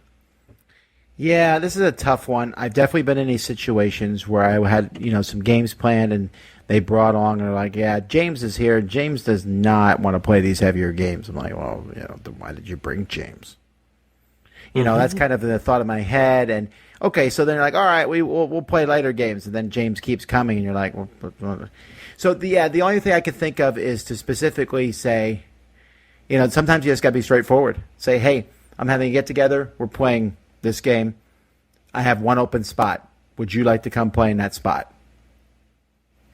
Yeah, this is a tough one. I've definitely been in these situations where I had, some games planned and they brought along and they're like, yeah, James is here. James does not want to play these heavier games. I'm like, well, then why did you bring James? That's kind of the thought in my head. And okay, so then you're like, all right, we'll play lighter games. And then James keeps coming and you're like, well. So the only thing I could think of is to specifically say, sometimes you just got to be straightforward. Say, hey, I'm having a get-together. We're playing this game. I have one open spot. Would you like to come play in that spot?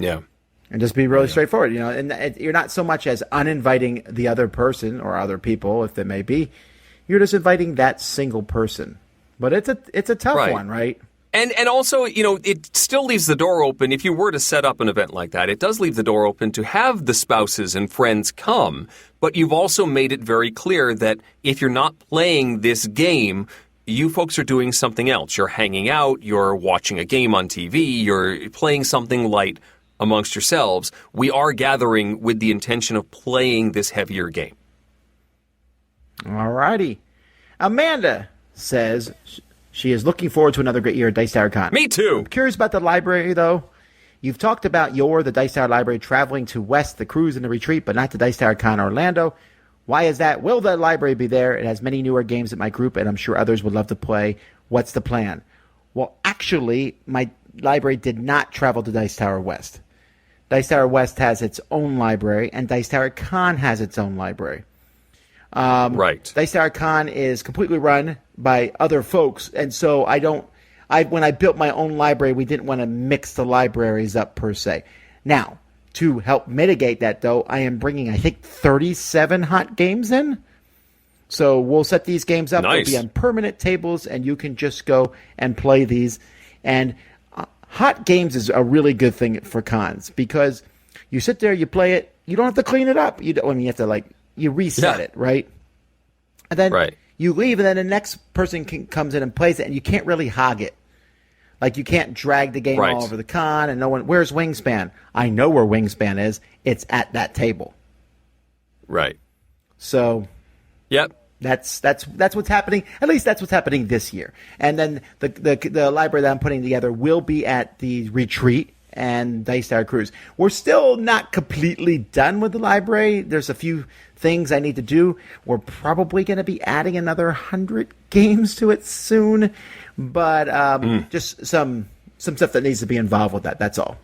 Yeah. And just be really straightforward, And you're not so much as uninviting the other person or other people, if they may be. You're just inviting that single person. But it's a tough one, right? And also, it still leaves the door open. If you were to set up an event like that, it does leave the door open to have the spouses and friends come. But you've also made it very clear that if you're not playing this game, you folks are doing something else. You're hanging out, you're watching a game on TV, you're playing something light amongst yourselves. We are gathering with the intention of playing this heavier game. All righty. Amanda says... She is looking forward to another great year at Dice Tower Con. Me too. I'm curious about the library, though. You've talked about the Dice Tower Library, traveling to West, the cruise, and the retreat, but not to Dice Tower Con Orlando. Why is that? Will the library be there? It has many newer games at my group, and I'm sure others would love to play. What's the plan? Well, actually, my library did not travel to Dice Tower West. Dice Tower West has its own library, and Dice Tower Con has its own library. Right. Dice Tower Con is completely run by other folks, and so when I built my own library, we didn't want to mix the libraries up per se. Now, to help mitigate that, though, I am bringing, I think, 37 hot games in. So we'll set these games up. Nice. They'll be on permanent tables, and you can just go and play these. And hot games is a really good thing for cons because you sit there, you play it, you don't have to clean it up. You have to you reset it, right? And then you leave, and then the next person comes in and plays it, and you can't really hog it. Like, you can't drag the game all over the con, and no one, where's Wingspan? I know where Wingspan is. It's at that table. Right. So, yep. That's what's happening. At least that's what's happening this year. And then the library that I'm putting together will be at the retreat and Dice Tower Cruise. We're still not completely done with the library. There's a few things I need to do. We're probably going to be adding another 100 games to it soon, but just some stuff that needs to be involved with that. That's all.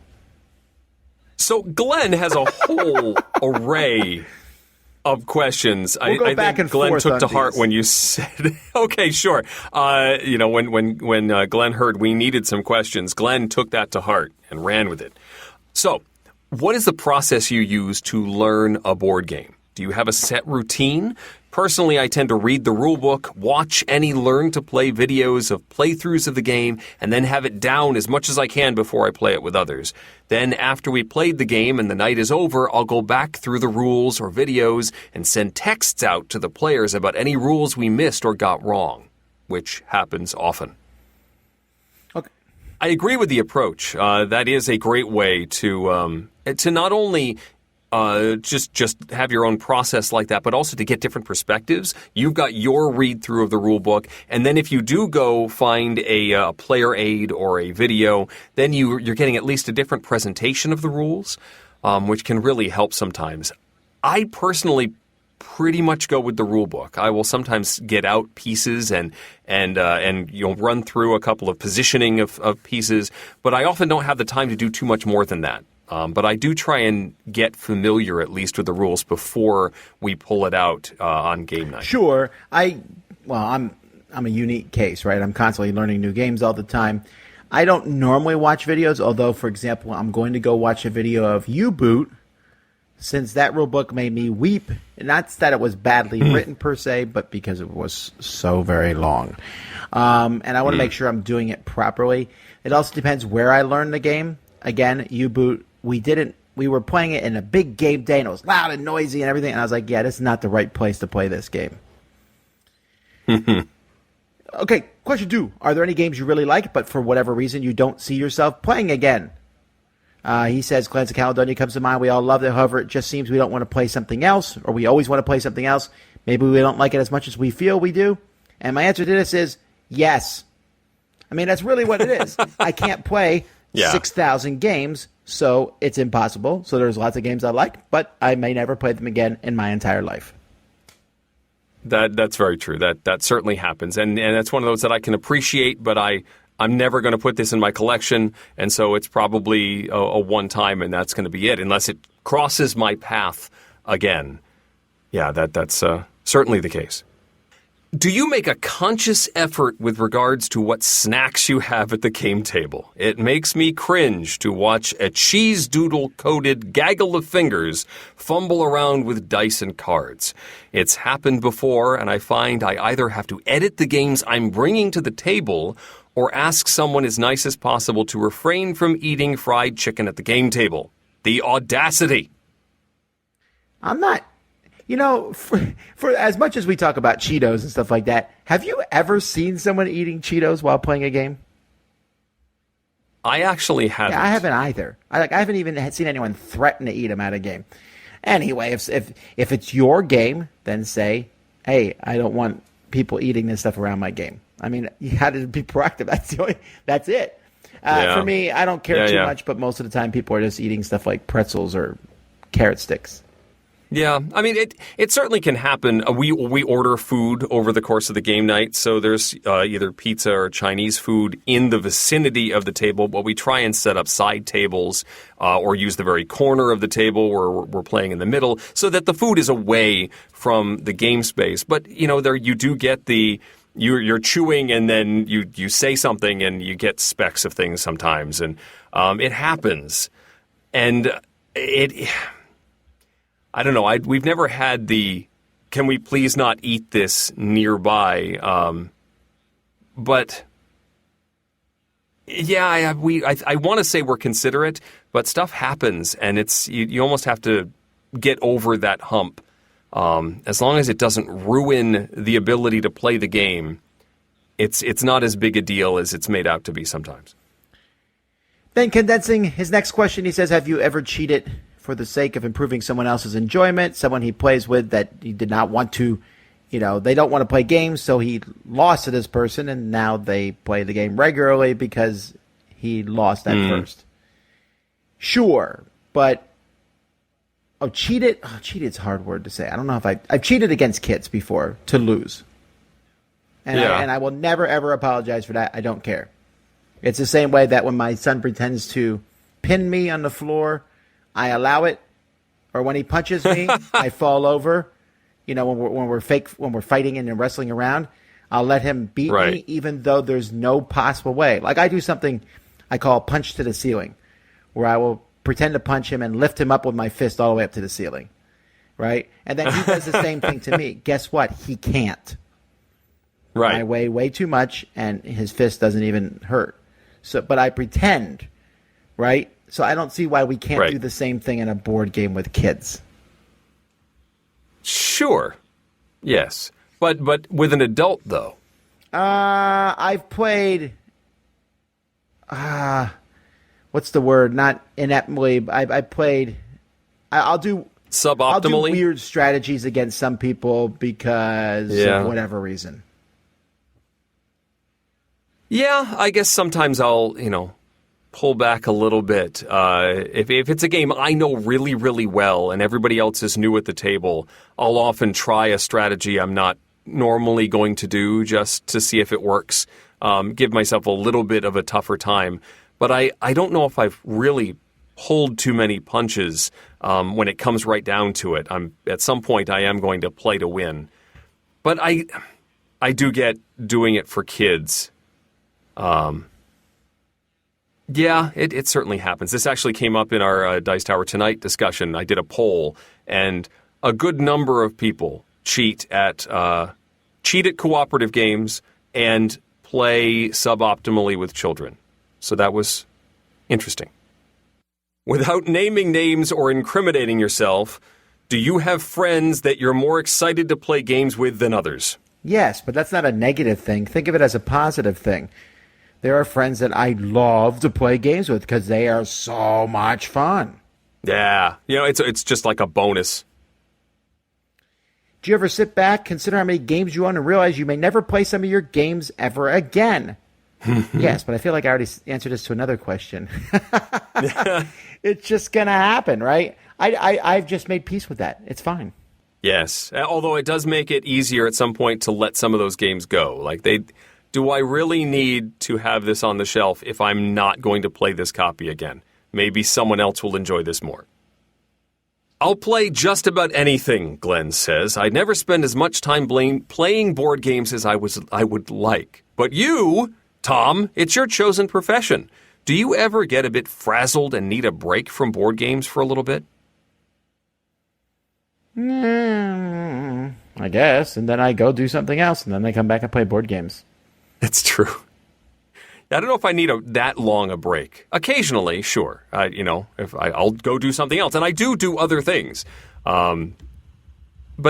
So Glenn has a whole array of questions. We'll go back think and Glenn forth took on to heart these. when you said, okay, sure. When Glenn heard we needed some questions, Glenn took that to heart and ran with it. So what is the process you use to learn a board game? Do you have a set routine? Personally, I tend to read the rulebook, watch any learn-to-play videos of playthroughs of the game, and then have it down as much as I can before I play it with others. Then, after we played the game and the night is over, I'll go back through the rules or videos and send texts out to the players about any rules we missed or got wrong, which happens often. Okay. I agree with the approach. That is a great way to not only just have your own process like that, but also to get different perspectives. You've got your read through of the rule book, and then if you do go find a player aid or a video, then you're getting at least a different presentation of the rules, which can really help sometimes. I personally pretty much go with the rule book. I will sometimes get out pieces and run through a couple of positioning of pieces, but I often don't have the time to do too much more than that. But I do try and get familiar at least with the rules before we pull it out on game night. Sure. I'm a unique case, right? I'm constantly learning new games all the time. I don't normally watch videos, although, for example, I'm going to go watch a video of U-Boot, since that rule book made me weep. Not that it was badly written per se, but because it was so very long. And I want to make sure I'm doing it properly. It also depends where I learn the game. Again, U-Boot, we were playing it in a big game day, and it was loud and noisy and everything, and I was like, yeah, this is not the right place to play this game. Okay, question 2. Are there any games you really like, but for whatever reason you don't see yourself playing again? He says, Clans of Caledonia comes to mind. We all love it. However, it just seems we don't want to play something else, or we always want to play something else. Maybe we don't like it as much as we feel we do. And my answer to this is yes. I mean, that's really what it is. I can't play 6,000 games, so it's impossible. So there's lots of games I like, but I may never play them again in my entire life. That's very true. That certainly happens. And that's one of those that I can appreciate, but I'm never going to put this in my collection, and so it's probably a one-time, and that's going to be it, unless it crosses my path again. Yeah, that's certainly the case. Do you make a conscious effort with regards to what snacks you have at the game table? It makes me cringe to watch a cheese doodle-coated gaggle of fingers fumble around with dice and cards. It's happened before, and I find I either have to edit the games I'm bringing to the table or ask someone as nice as possible to refrain from eating fried chicken at the game table. The audacity! I'm not... You know, for as much as we talk about Cheetos and stuff like that, have you ever seen someone eating Cheetos while playing a game? I actually haven't. Yeah, I haven't either. I haven't even seen anyone threaten to eat them at a game. Anyway, if it's your game, then say, hey, I don't want people eating this stuff around my game. I mean, you had to be proactive. That's it. For me, I don't care too much, but most of the time people are just eating stuff like pretzels or carrot sticks. Yeah, I mean, it certainly can happen. We order food over the course of the game night, so there's either pizza or Chinese food in the vicinity of the table, but we try and set up side tables or use the very corner of the table where we're playing in the middle so that the food is away from the game space. But, you know, there you do get you're chewing and then you say something and you get specks of things sometimes, and it happens. And I don't know. We've never had the can we please not eat this nearby? But yeah, I want to say we're considerate, but stuff happens, and it's you almost have to get over that hump. As long as it doesn't ruin the ability to play the game, it's not as big a deal as it's made out to be sometimes. Then condensing his next question, he says, have you ever cheated for the sake of improving someone else's enjoyment, someone he plays with that he did not want to, they don't want to play games, so he lost to this person, and now they play the game regularly because he lost at first. Sure, but cheated? Cheated's a hard word to say. I don't know if I've cheated against kids before to lose. And I will never, ever apologize for that. I don't care. It's the same way that when my son pretends to pin me on the floor, I allow it. Or when he punches me, I fall over. When we're fighting and wrestling around, I'll let him beat me, even though there's no possible way. Like I do something I call punch to the ceiling, where I will pretend to punch him and lift him up with my fist all the way up to the ceiling, right? And then he does the same thing to me. Guess what? He can't. Right. I weigh way too much, and his fist doesn't even hurt. But I pretend, right? So I don't see why we can't do the same thing in a board game with kids. Sure. Yes. But with an adult, though. I've played... what's the word? Not ineptly. I played... I'll do... Suboptimally? I'll do weird strategies against some people because of whatever reason. Yeah, I guess sometimes I'll, pull back a little bit. If it's a game I know really, really well and everybody else is new at the table, I'll often try a strategy I'm not normally going to do just to see if it works. Give myself a little bit of a tougher time. But I don't know if I've really pulled too many punches when it comes right down to it. At some point, I am going to play to win. But I do get doing it for kids. Yeah, it certainly happens. This actually came up in our Dice Tower Tonight discussion. I did a poll, and a good number of people cheat at cooperative games and play suboptimally with children. So that was interesting. Without naming names or incriminating yourself, do you have friends that you're more excited to play games with than others? Yes, but that's not a negative thing. Think of it as a positive thing. There are friends that I love to play games with because they are so much fun. Yeah, it's just like a bonus. Do you ever sit back, consider how many games you own, and realize you may never play some of your games ever again? Yes, but I feel like I already answered this to another question. It's just going to happen, right? I've just made peace with that. It's fine. Yes, although it does make it easier at some point to let some of those games go. Like do I really need to have this on the shelf if I'm not going to play this copy again? Maybe someone else will enjoy this more. I'll play just about anything, Glenn says. I never spend as much time playing board games as I would like. But you, Tom, it's your chosen profession. Do you ever get a bit frazzled and need a break from board games for a little bit? I guess. And then I go do something else, and then I come back and play board games. It's true. I don't know if I need that long a break. Occasionally, sure. I'll go do something else, and I do other things. But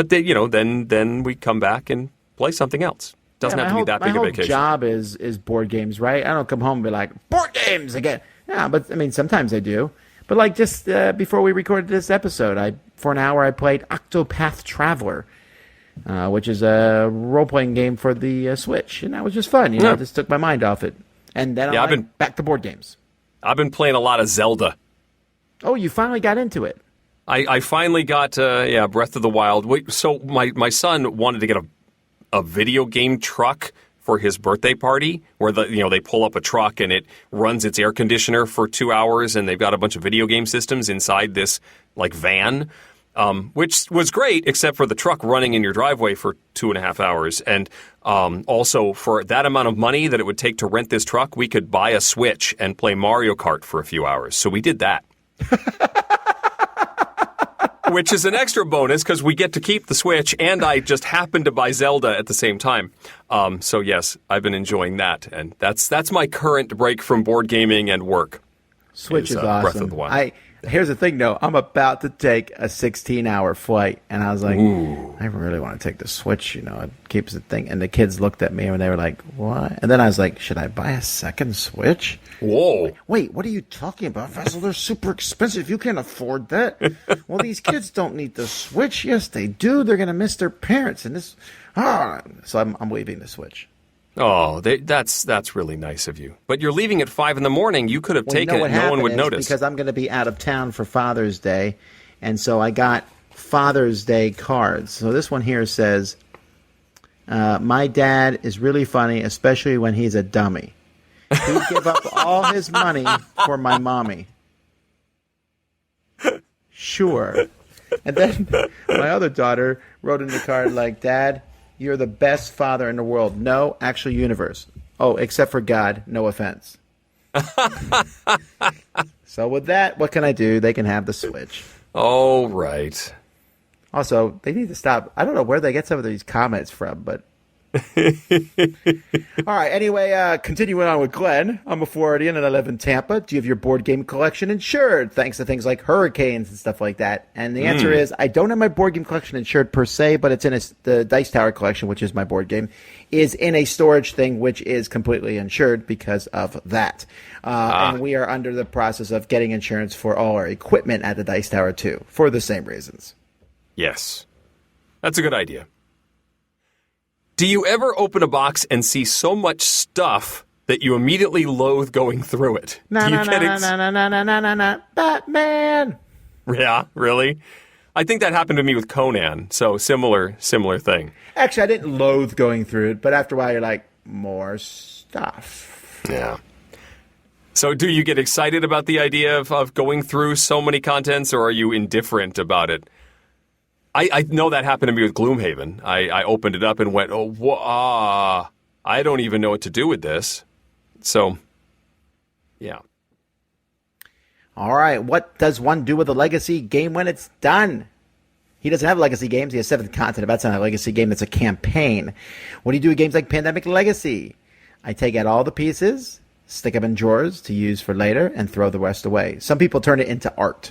then we come back and play something else. Doesn't have to be that big a vacation. My whole job is board games, right? I don't come home and be like, board games again. Yeah, but I mean, sometimes I do. But like just before we recorded this episode, for an hour I played Octopath Traveler. Which is a role-playing game for the Switch. And that was just fun. Just took my mind off it. And then I went back to board games. I've been playing a lot of Zelda. Oh, you finally got into it. I finally got, Breath of the Wild. So my son wanted to get a video game truck for his birthday party where they pull up a truck and it runs its air conditioner for 2 hours and they've got a bunch of video game systems inside this van. Which was great, except for the truck running in your driveway for 2.5 hours. And also, for that amount of money that it would take to rent this truck, we could buy a Switch and play Mario Kart for a few hours. So we did that. which is an extra bonus because we get to keep the Switch, and I just happened to buy Zelda at the same time. So yes, I've been enjoying that, and that's my current break from board gaming and work. Switch is awesome. Breath of the Wild. Here's the thing, though. I'm about to take a 16-hour flight, and I was like, Ooh. I really want to take the Switch. You know, it keeps the thing. And the kids looked at me, and they were like, what? And then I was like, should I buy a second Switch? Whoa. Wait, what are you talking about, Vessel? They're super expensive. You can't afford that. Well, these kids don't need the Switch. Yes, they do. They're going to miss their parents. And this, so I'm leaving the Switch. Oh, that's really nice of you. But you're leaving at 5 a.m. You could have taken it. No one would notice. Because I'm going to be out of town for Father's Day, and so I got Father's Day cards. So this one here says, "My dad is really funny, especially when he's a dummy. He'd give up all his money for my mommy." Sure. And then my other daughter wrote in the card like, "Dad, you're the best father in the world. No, actual universe. Oh, except for God. No offense." So with that, what can I do? They can have the Switch. Oh, right. Also, they need to stop. I don't know where they get some of these comments from, but... All right, anyway, continuing on with Glenn. I'm a Floridian and I live in Tampa. Do you have your board game collection insured? Thanks to things like hurricanes and stuff like that. And the answer is, I don't have my board game collection insured per se, but it's in the Dice Tower collection, which is my board game, is in a storage thing, which is completely insured because of that. And we are under the process of getting insurance for all our equipment at the Dice Tower, too, for the same reasons. Yes. That's a good idea. Do you ever open a box and see so much stuff that you immediately loathe going through it? Batman! Yeah, really? I think that happened to me with Conan, so similar thing. Actually, I didn't loathe going through it, but after a while you're like, more stuff. Yeah. So do you get excited about the idea of going through so many contents, or are you indifferent about it? I know that happened to me with Gloomhaven. I opened it up and went, I don't even know what to do with this. So, yeah. All right, what does one do with a legacy game when it's done? He doesn't have legacy games. He has Seventh Continent. That's not a legacy game. That's a campaign. What do you do with games like Pandemic Legacy? I take out all the pieces, stick them in drawers to use for later, and throw the rest away. Some people turn it into art.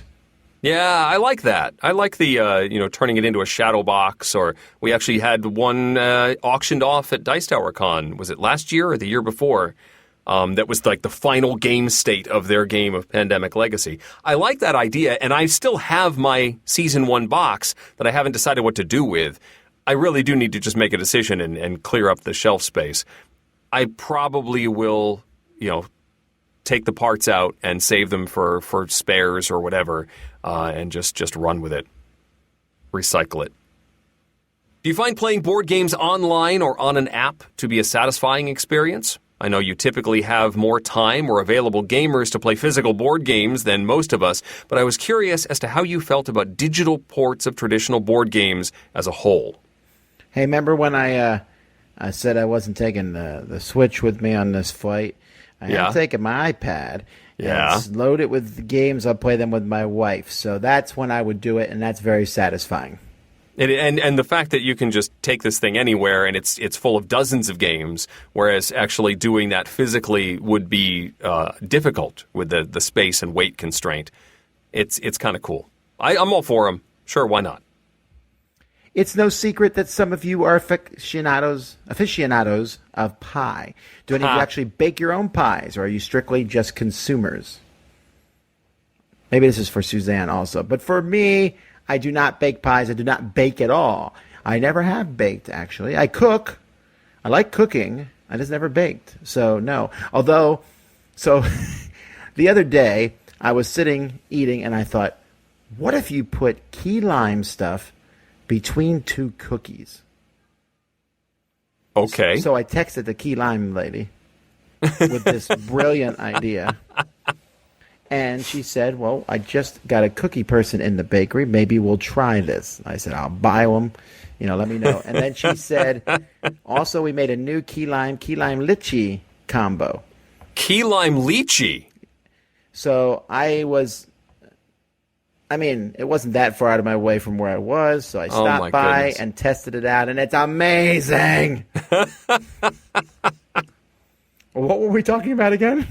Yeah, I like that. I like the, turning it into a shadow box, or we actually had one auctioned off at Dice Tower Con. Was it last year or the year before? That was like the final game state of their game of Pandemic Legacy. I like that idea, and I still have my Season 1 box that I haven't decided what to do with. I really do need to just make a decision and clear up the shelf space. I probably will, take the parts out and save them for spares or whatever, and just run with it. Recycle it. Do you find playing board games online or on an app to be a satisfying experience? I know you typically have more time or available gamers to play physical board games than most of us, but I was curious as to how you felt about digital ports of traditional board games as a whole. Hey, remember when I said I wasn't taking the Switch with me on this flight? I am taking my iPad and load it with the games. I'll play them with my wife. So that's when I would do it, and that's very satisfying. And the fact that you can just take this thing anywhere and it's full of dozens of games, whereas actually doing that physically would be difficult with the space and weight constraint. It's kind of cool. I'm all for them. Sure, why not? It's no secret that some of you are aficionados of pie. Do any of you actually bake your own pies, or are you strictly just consumers? Maybe this is for Suzanne also. But for me, I do not bake pies. I do not bake at all. I never have baked, actually. I cook. I like cooking. I just never baked. So, no. Although, the other day, I was sitting eating, and I thought, what if you put key lime stuff between two cookies? Okay. So I texted the key lime lady with this brilliant idea. And she said, well, I just got a cookie person in the bakery. Maybe we'll try this. I said, I'll buy them. Let me know. And then she said, also, we made a new key lime lychee combo. Key lime lychee? So I was I mean, it wasn't that far out of my way from where I was, so I stopped by goodness. and tested it out, and it's amazing. What were we talking about again?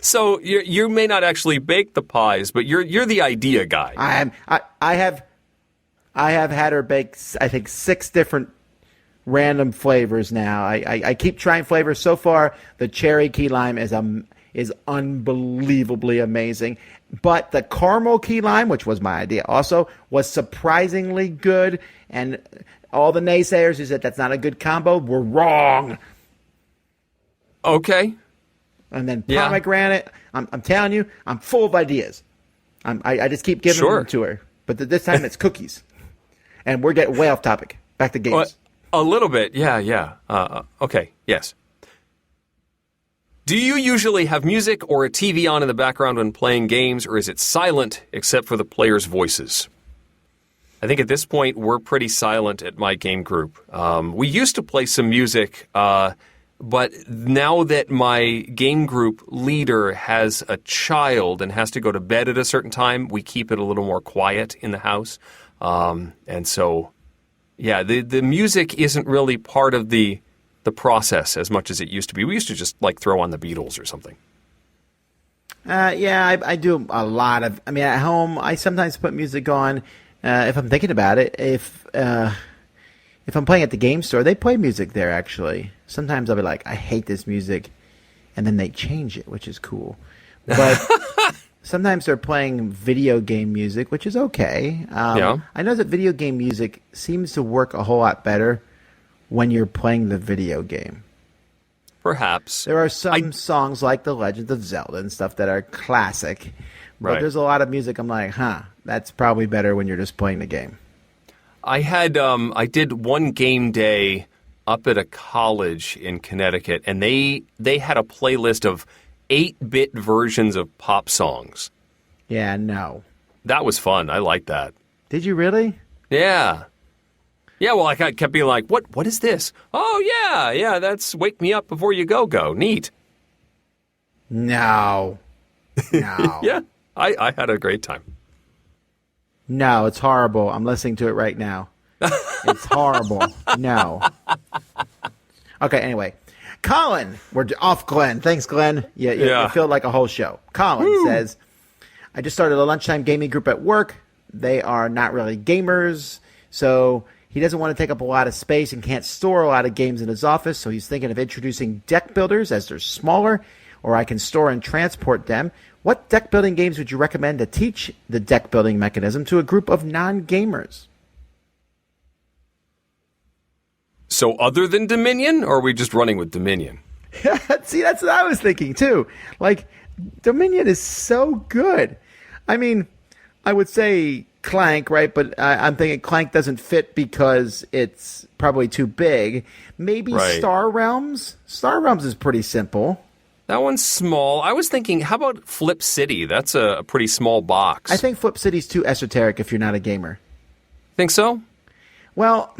So you may not actually bake the pies, but you're the idea guy. I have had her bake, I think, 6 different random flavors now. I keep trying flavors. So far, the cherry key lime is unbelievably amazing. But the caramel key lime, which was my idea also, was surprisingly good. And all the naysayers who said that's not a good combo were wrong. Okay. And then pomegranate, I'm telling you, I'm full of ideas. I just keep giving them to her. But this time it's cookies. And we're getting way off topic. Back to games. A little bit, yeah. Okay, yes. Do you usually have music or a TV on in the background when playing games, or is it silent except for the players' voices? I think at this point we're pretty silent at my game group. We used to play some music, but now that my game group leader has a child and has to go to bed at a certain time, we keep it a little more quiet in the house. And so, yeah, the music isn't really part of the process as much as it used to be. We used to just throw on the Beatles or something. I do a lot of. I mean, at home, I sometimes put music on if I'm thinking about it. If I'm playing at the game store, they play music there. Actually, sometimes I'll be like, I hate this music, and then they change it, which is cool. But sometimes they're playing video game music, which is okay. I know that video game music seems to work a whole lot better when you're playing the video game. Perhaps. There are some songs like The Legend of Zelda and stuff that are classic. But Right. there's a lot of music I'm like, that's probably better when you're just playing the game. I did one game day up at a college in Connecticut, and they had a playlist of 8-bit versions of pop songs. Yeah, no. That was fun. I liked that. Did you really? Yeah. Yeah, well, I kept being like, what is this? Oh, yeah, that's Wake Me Up Before You Go. Neat. No. Yeah, I had a great time. No, it's horrible. I'm listening to it right now. It's horrible. No. Okay, anyway. Colin, we're off Glenn. Thanks, Glenn. You feel like a whole show. Colin says, I just started a lunchtime gaming group at work. They are not really gamers, so he doesn't want to take up a lot of space and can't store a lot of games in his office, so he's thinking of introducing deck builders as they're smaller, or I can store and transport them. What deck building games would you recommend to teach the deck building mechanism to a group of non-gamers? So other than Dominion, or are we just running with Dominion? See, that's what I was thinking, too. Dominion is so good. I mean, I would say Clank, right? But I'm thinking Clank doesn't fit because it's probably too big. Maybe Right. Star Realms? Star Realms is pretty simple. That one's small. I was thinking, how about Flip City? That's a pretty small box. I think Flip City's too esoteric if you're not a gamer. Think so? Well,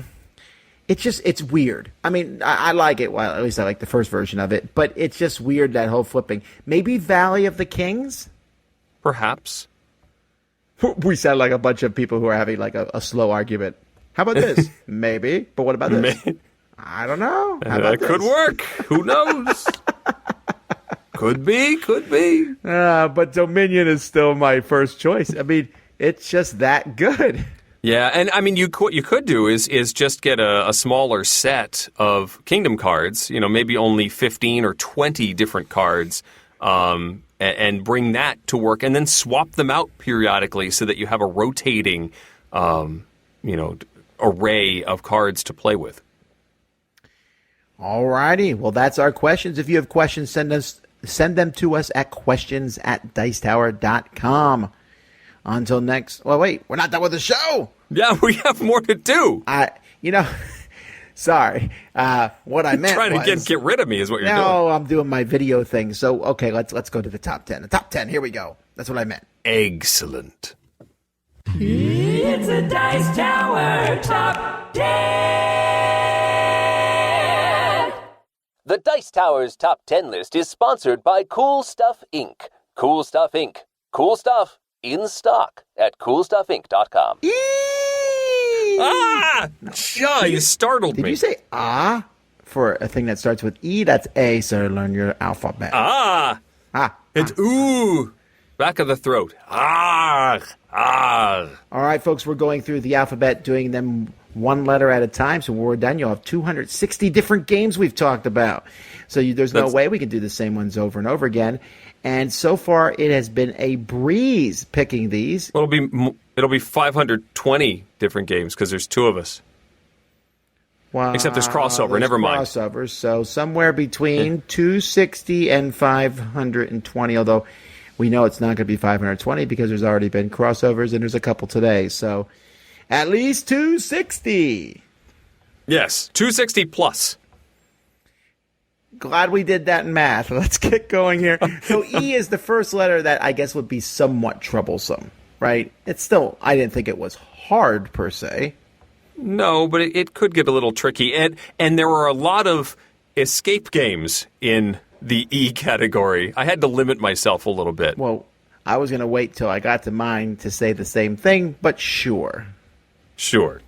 it's weird. I mean, I like it. Well, at least I like the first version of it. But it's just weird, that whole flipping. Maybe Valley of the Kings? Perhaps. We sound like a bunch of people who are having a slow argument. How about this? Maybe. But what about this? I don't know. How about That could this? work. Who knows? Could be. But Dominion is still my first choice. I mean, it's just that good. Yeah, and I mean, you could do is just get a smaller set of Kingdom cards. Maybe only 15 or 20 different cards, and bring that to work, and then swap them out periodically so that you have a rotating, array of cards to play with. Alrighty. Well, that's our questions. If you have questions, send them to us at questions@dicetower.com. Until next. Well, wait, we're not done with the show. Yeah, we have more to do. Sorry. What I meant Trying was, to get rid of me is what you're doing. No, I'm doing my video thing. So, okay, let's go to the top 10. The top 10, here we go. That's what I meant. Eggcellent. It's a Dice Tower Top 10! The Dice Tower's Top 10 list is sponsored by Cool Stuff Inc. Cool Stuff Inc. Cool stuff In stock at CoolStuffInc.com. Ah! You startled me. Did you say ah for a thing that starts with E? That's A, so learn your alphabet. Ah! It's ooh. Back of the throat. Ah! Ah! All right, folks, we're going through the alphabet, doing them one letter at a time. So when we're done, you'll have 260 different games we've talked about. So there's no way we can do the same ones over and over again. And so far, it has been a breeze picking these. Well, it'll be 520 different games because there's two of us. Wow, except there's crossover. Never mind. Crossovers. So somewhere between 260 and 520. Although we know it's not going to be 520 because there's already been crossovers and there's a couple today. So at least 260. Yes, 260 plus. Glad we did that in math. Let's get going here. So E is the first letter that I guess would be somewhat troublesome, right? It's still, I didn't think it was hard per se. No, but it could get a little tricky. And there are a lot of escape games in the E category. I had to limit myself a little bit. Well, I was going to wait till I got to mine to say the same thing, but sure. Sure.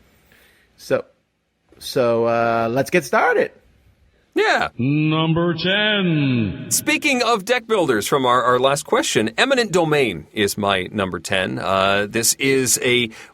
So let's get started. Yeah. Number 10. Speaking of deck builders from our last question, Eminent Domain is my number 10. This is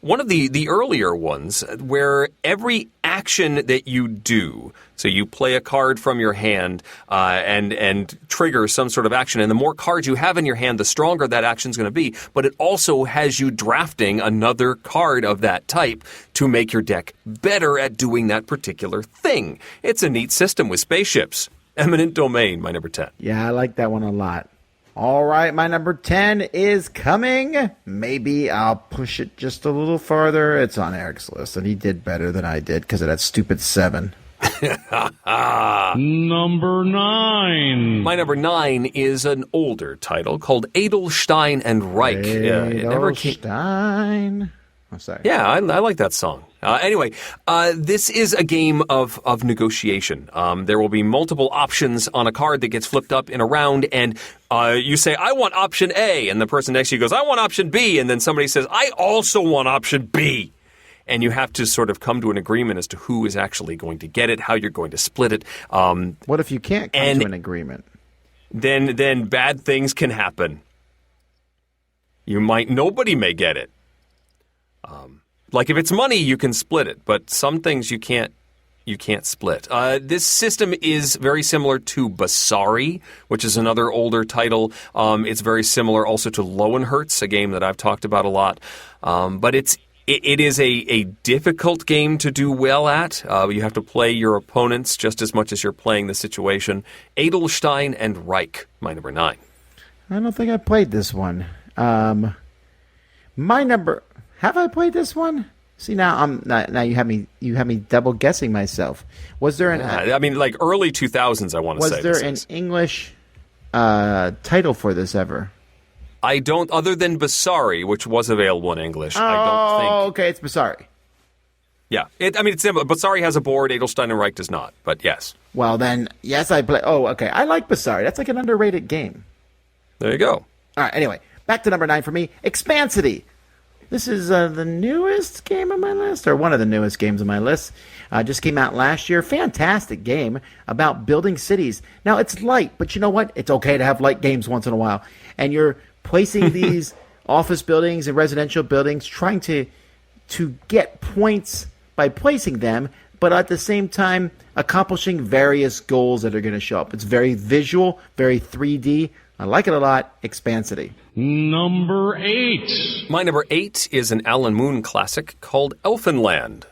one of the earlier ones where every action that you do, so you play a card from your hand and trigger some sort of action, and the more cards you have in your hand, the stronger that action's going to be, but it also has you drafting another card of that type to make your deck better at doing that particular thing. It's a neat system with spaceships. Eminent Domain, my number 10. Yeah, I like that one a lot. All right, my number 10 is coming. Maybe I'll push it just a little farther. It's on Eric's list, and he did better than I did because of that stupid 7. Number 9. My number 9 is an older title called Edelstein and Reich. Edelstein. I'm sorry. Yeah, I like that song. Anyway, this is a game of negotiation. There will be multiple options on a card that gets flipped up in a round, and you say, I want option A, and the person next to you goes, I want option B, and then somebody says, I also want option B. And you have to sort of come to an agreement as to who is actually going to get it, how you're going to split it. What if you can't come to an agreement? Then bad things can happen. Nobody may get it. Like if it's money, you can split it, but some things you can't split. This system is very similar to Basari, which is another older title. It's very similar also to Lowenherz, a game that I've talked about a lot. But it is a difficult game to do well at. You have to play your opponents just as much as you're playing the situation. Edelstein and Reich, my number 9. I don't think I played this one. Have I played this one? See, now you have me double guessing myself. Was there like early 2000s, I want to say. Was there an English title for this ever? I don't, other than Basari, which was available in English. Oh, I don't think. Okay, it's Basari. Yeah, it's simple. Basari has a board, Edelstein and Reich does not, but yes. Well, then, yes, I play. Oh, okay. I like Basari. That's like an underrated game. There you go. All right, anyway, back to number 9 for me, Expansity. This is the newest game on my list, or one of the newest games on my list. Just came out last year. Fantastic game about building cities. Now, it's light, but you know what? It's okay to have light games once in a while. And you're placing these office buildings and residential buildings, trying to get points by placing them, but at the same time accomplishing various goals that are going to show up. It's very visual, very 3D. I like it a lot. Expansity. Number 8. My number 8 is an Alan Moon classic called Elfenland.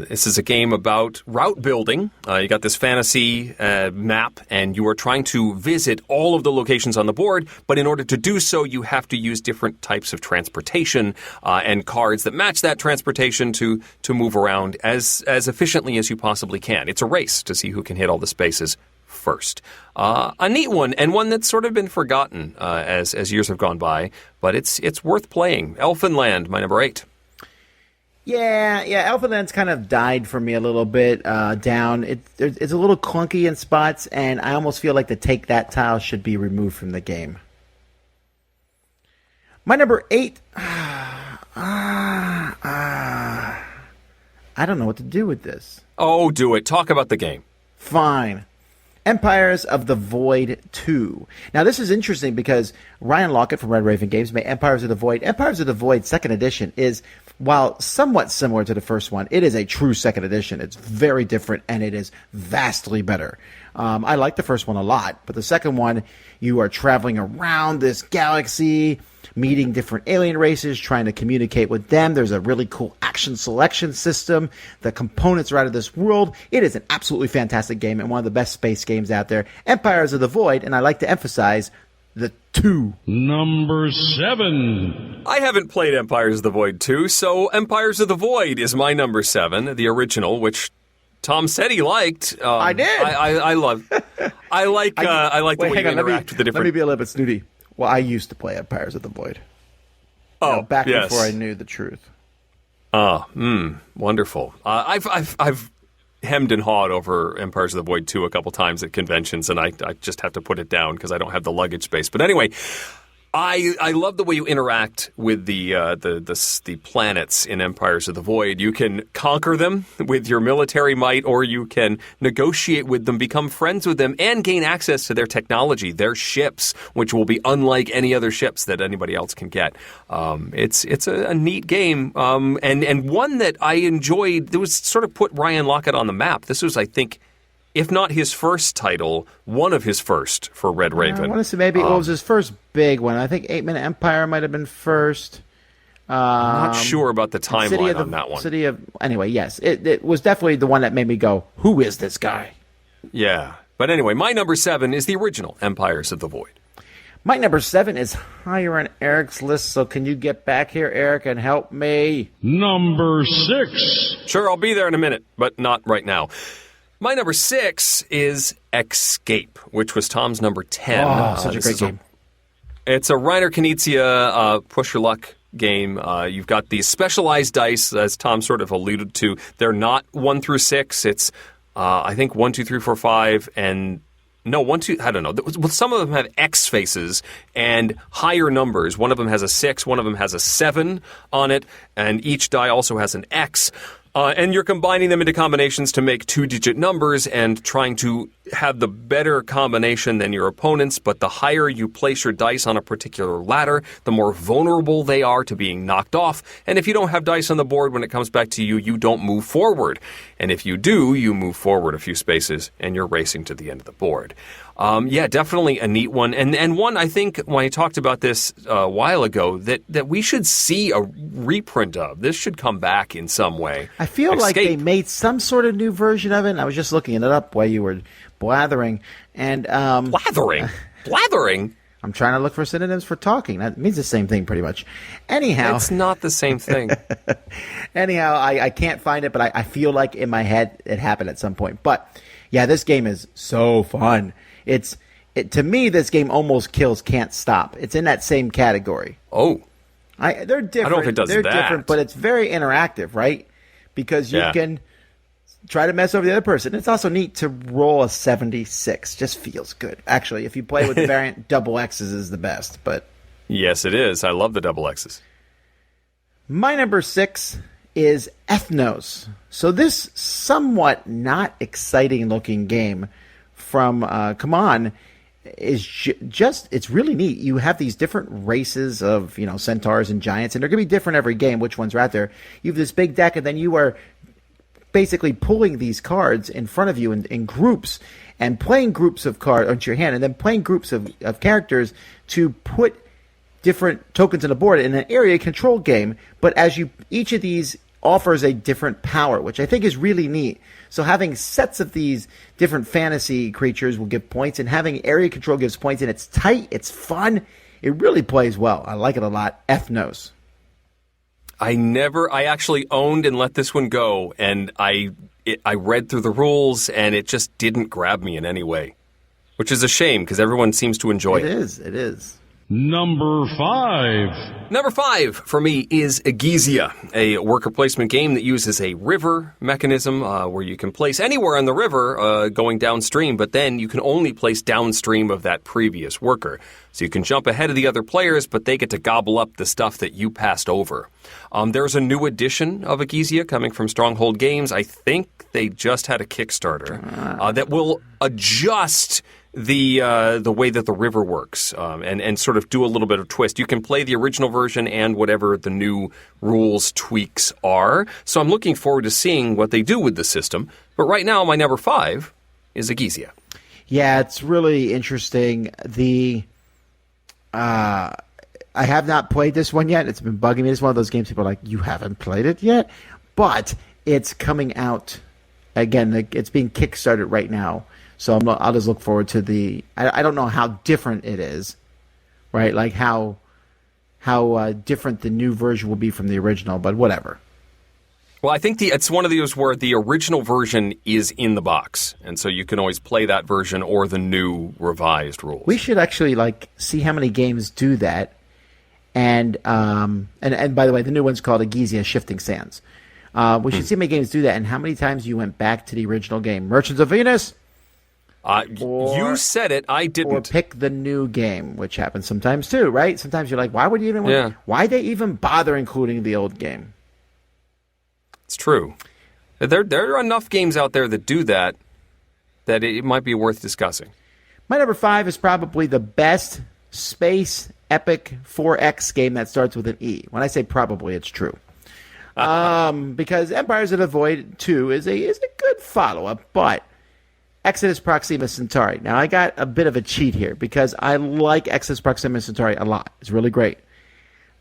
This is a game about route building. You got this fantasy map, and you are trying to visit all of the locations on the board, but in order to do so, you have to use different types of transportation and cards that match that transportation to move around as efficiently as you possibly can. It's a race to see who can hit all the spaces first. A neat one, and one that's sort of been forgotten as years have gone by, but it's worth playing. Elfenland, my number 8. Yeah, Elfenland's kind of died for me a little bit down. It's a little clunky in spots, and I almost feel like the take that tile should be removed from the game. My number 8. I don't know what to do with this. Oh, do it. Talk about the game. Fine. Empires of the Void 2. Now, this is interesting because Ryan Lockett from Red Raven Games made Empires of the Void. Empires of the Void 2nd Edition is, while somewhat similar to the first one, it is a true 2nd Edition. It's very different, and it is vastly better. I like the first one a lot, but the second one, you are traveling around this galaxy, meeting different alien races, trying to communicate with them. There's a really cool action selection system. The components are out of this world. It is an absolutely fantastic game and one of the best space games out there. Empires of the Void, and I like to emphasize the 2. Number 7. I haven't played Empires of the Void 2, so Empires of the Void is my number 7, the original, which Tom said he liked. I did. I love. I like the way you interact with the different. Let me be a little bit snooty. Well, I used to play Empires of the Void. Back yes. before I knew the truth. Wonderful. I've hemmed and hawed over Empires of the Void 2 a couple times at conventions, and I just have to put it down because I don't have the luggage space. But anyway, I love the way you interact with the planets in Empires of the Void. You can conquer them with your military might, or you can negotiate with them, become friends with them, and gain access to their technology, their ships, which will be unlike any other ships that anybody else can get. It's a neat game, and one that I enjoyed. That was sort of put Ryan Lockett on the map. This was, I think, if not his first title, one of his first for Red Raven. I want to say maybe it was his first big one. I think 8 Minute Empire might have been first. I'm not sure about the timeline on that one. Anyway, yes. It was definitely the one that made me go, who is this guy? Yeah. But anyway, my number 7 is the original Empires of the Void. My number 7 is higher on Eric's list, so can you get back here, Eric, and help me? Number 6. Sure, I'll be there in a minute, but not right now. My number 6 is Escape, which was Tom's number 10. Oh, such a great game. It's a Reiner Knizia push your luck game. You've got these specialized dice, as Tom sort of alluded to. They're not 1 through 6. It's, I think, 1, 2, 3, 4, 5, and... No, 1, 2, I don't know. Well, some of them have X faces and higher numbers. One of them has a 6, one of them has a 7 on it, and each die also has an X. And you're combining them into combinations to make 2-digit numbers and trying to have the better combination than your opponents, but the higher you place your dice on a particular ladder, the more vulnerable they are to being knocked off. And if you don't have dice on the board when it comes back to you, you don't move forward. And if you do, you move forward a few spaces and you're racing to the end of the board. Yeah, definitely a neat one. And one, I think, when I talked about this a while ago, that we should see a reprint of. This should come back in some way. I feel like they made some sort of new version of it, and I was just looking it up while you were blathering. And Blathering? I'm trying to look for synonyms for talking. That means the same thing pretty much. Anyhow. It's not the same thing. Anyhow, I can't find it, but I feel like in my head it happened at some point. But, yeah, this game is so fun. To me, this game almost kills Can't Stop. It's in that same category. Oh. They're different. I don't know if it does They're that. different, but it's very interactive, right? Because you can try to mess over the other person. It's also neat to roll a 76. Just feels good. Actually, if you play with the variant, double X's is the best. But yes, it is. I love the double X's. My number 6 is Ethnos. So this somewhat not exciting looking game from Come On is just, it's really neat. You have these different races of, centaurs and giants, and they're going to be different every game, which ones are out there. You have this big deck, and then you are basically pulling these cards in front of you in groups and playing groups of cards onto your hand, and then playing groups of characters to put different tokens on the board in an area control game. But each of these offers a different power, which I think is really neat. So having sets of these different fantasy creatures will give points, and having area control gives points, and it's tight, it's fun, it really plays well. I like it a lot. Ethnos. I actually owned and let this one go, and I read through the rules, and it just didn't grab me in any way, which is a shame because everyone seems to enjoy it. It is. Number 5. Number 5 for me is Egizia, a worker placement game that uses a river mechanism where you can place anywhere on the river going downstream, but then you can only place downstream of that previous worker. So you can jump ahead of the other players, but they get to gobble up the stuff that you passed over. There's a new edition of Egizia coming from Stronghold Games. I think they just had a Kickstarter that will adjust the way that the river works and sort of do a little bit of twist. You can play the original version and whatever the new rules tweaks are. So I'm looking forward to seeing what they do with the system. But right now, my number 5 is Egizia. Yeah, it's really interesting. I have not played this one yet. It's been bugging me. It's one of those games people are like, you haven't played it yet? But it's coming out. Again, it's being kickstarted right now. So I'll just look forward to the... I don't know how different it is, right? Like how different the new version will be from the original, but whatever. Well, I think it's one of those where the original version is in the box, and so you can always play that version or the new revised rules. We should actually see how many games do that. And by the way, the new one's called Egizia Shifting Sands. We should see how many games do that and how many times you went back to the original game. Merchants of Venus? You said it, I didn't. Or pick the new game, which happens sometimes too, right? Sometimes you're like, why would you even why they even bother including the old game? It's true. There are enough games out there that do that it might be worth discussing. My number 5 is probably the best space epic 4X game that starts with an E. When I say probably, it's true. Because Empires of the Void 2 is a good follow-up, but Exodus Proxima Centauri. Now, I got a bit of a cheat here because I like Exodus Proxima Centauri a lot. It's really great.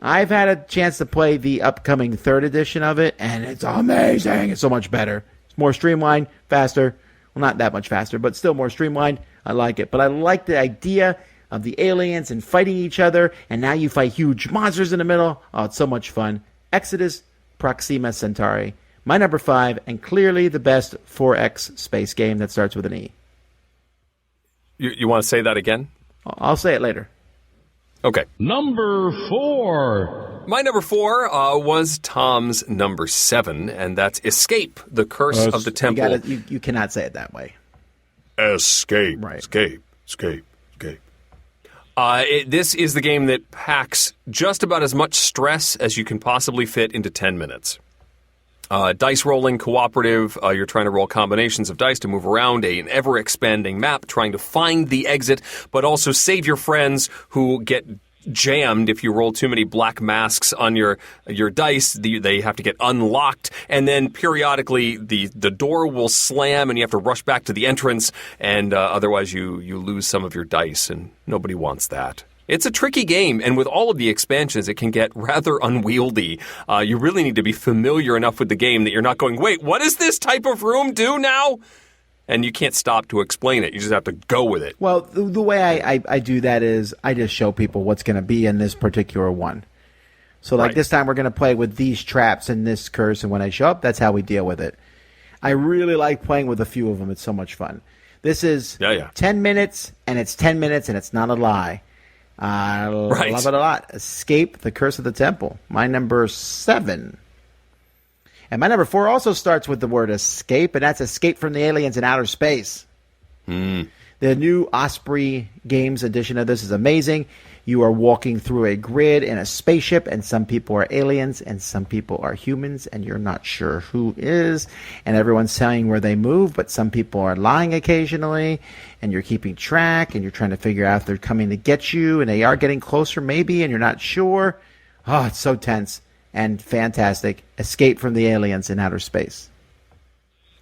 I've had a chance to play the upcoming 3rd edition of it, and it's amazing. It's so much better. It's more streamlined, faster. Well, not that much faster, but still more streamlined. I like it. But I like the idea of the aliens and fighting each other, and now you fight huge monsters in the middle. Oh, it's so much fun. Exodus Proxima Centauri. My number 5, and clearly the best 4X space game that starts with an E. You want to say that again? I'll say it later. Okay. Number 4. My number 4 was Tom's number 7, and that's Escape, the Curse of the Temple. You cannot say it that way. Escape. Right. Escape. This is the game that packs just about as much stress as you can possibly fit into 10 minutes. Dice rolling, cooperative, you're trying to roll combinations of dice to move around an ever-expanding map, trying to find the exit, but also save your friends who get jammed if you roll too many black masks on your dice. They have to get unlocked, and then periodically the door will slam and you have to rush back to the entrance, and otherwise you lose some of your dice, and nobody wants that. It's a tricky game, and with all of the expansions, it can get rather unwieldy. You really need to be familiar enough with the game that you're not going, wait, what does this type of room do now? And you can't stop to explain it. You just have to go with it. Well, the way I do that is I just show people what's going to be in this particular one. So, this time we're going to play with these traps and this curse, and when I show up, that's how we deal with it. I really like playing with a few of them. It's so much fun. This is 10 minutes, and it's 10 minutes, and it's not a lie. I love it a lot. Escape, the Curse of the Temple. My number 7. And my number 4 also starts with the word escape, and that's Escape from the Aliens in Outer Space. The new Osprey Games edition of this is amazing. You are walking through a grid in a spaceship, and some people are aliens, and some people are humans, and you're not sure who is. And everyone's telling where they move, but some people are lying occasionally, and you're keeping track, and you're trying to figure out if they're coming to get you, and they are getting closer maybe, and you're not sure. Oh, it's so tense and fantastic. Escape from the Aliens in Outer Space.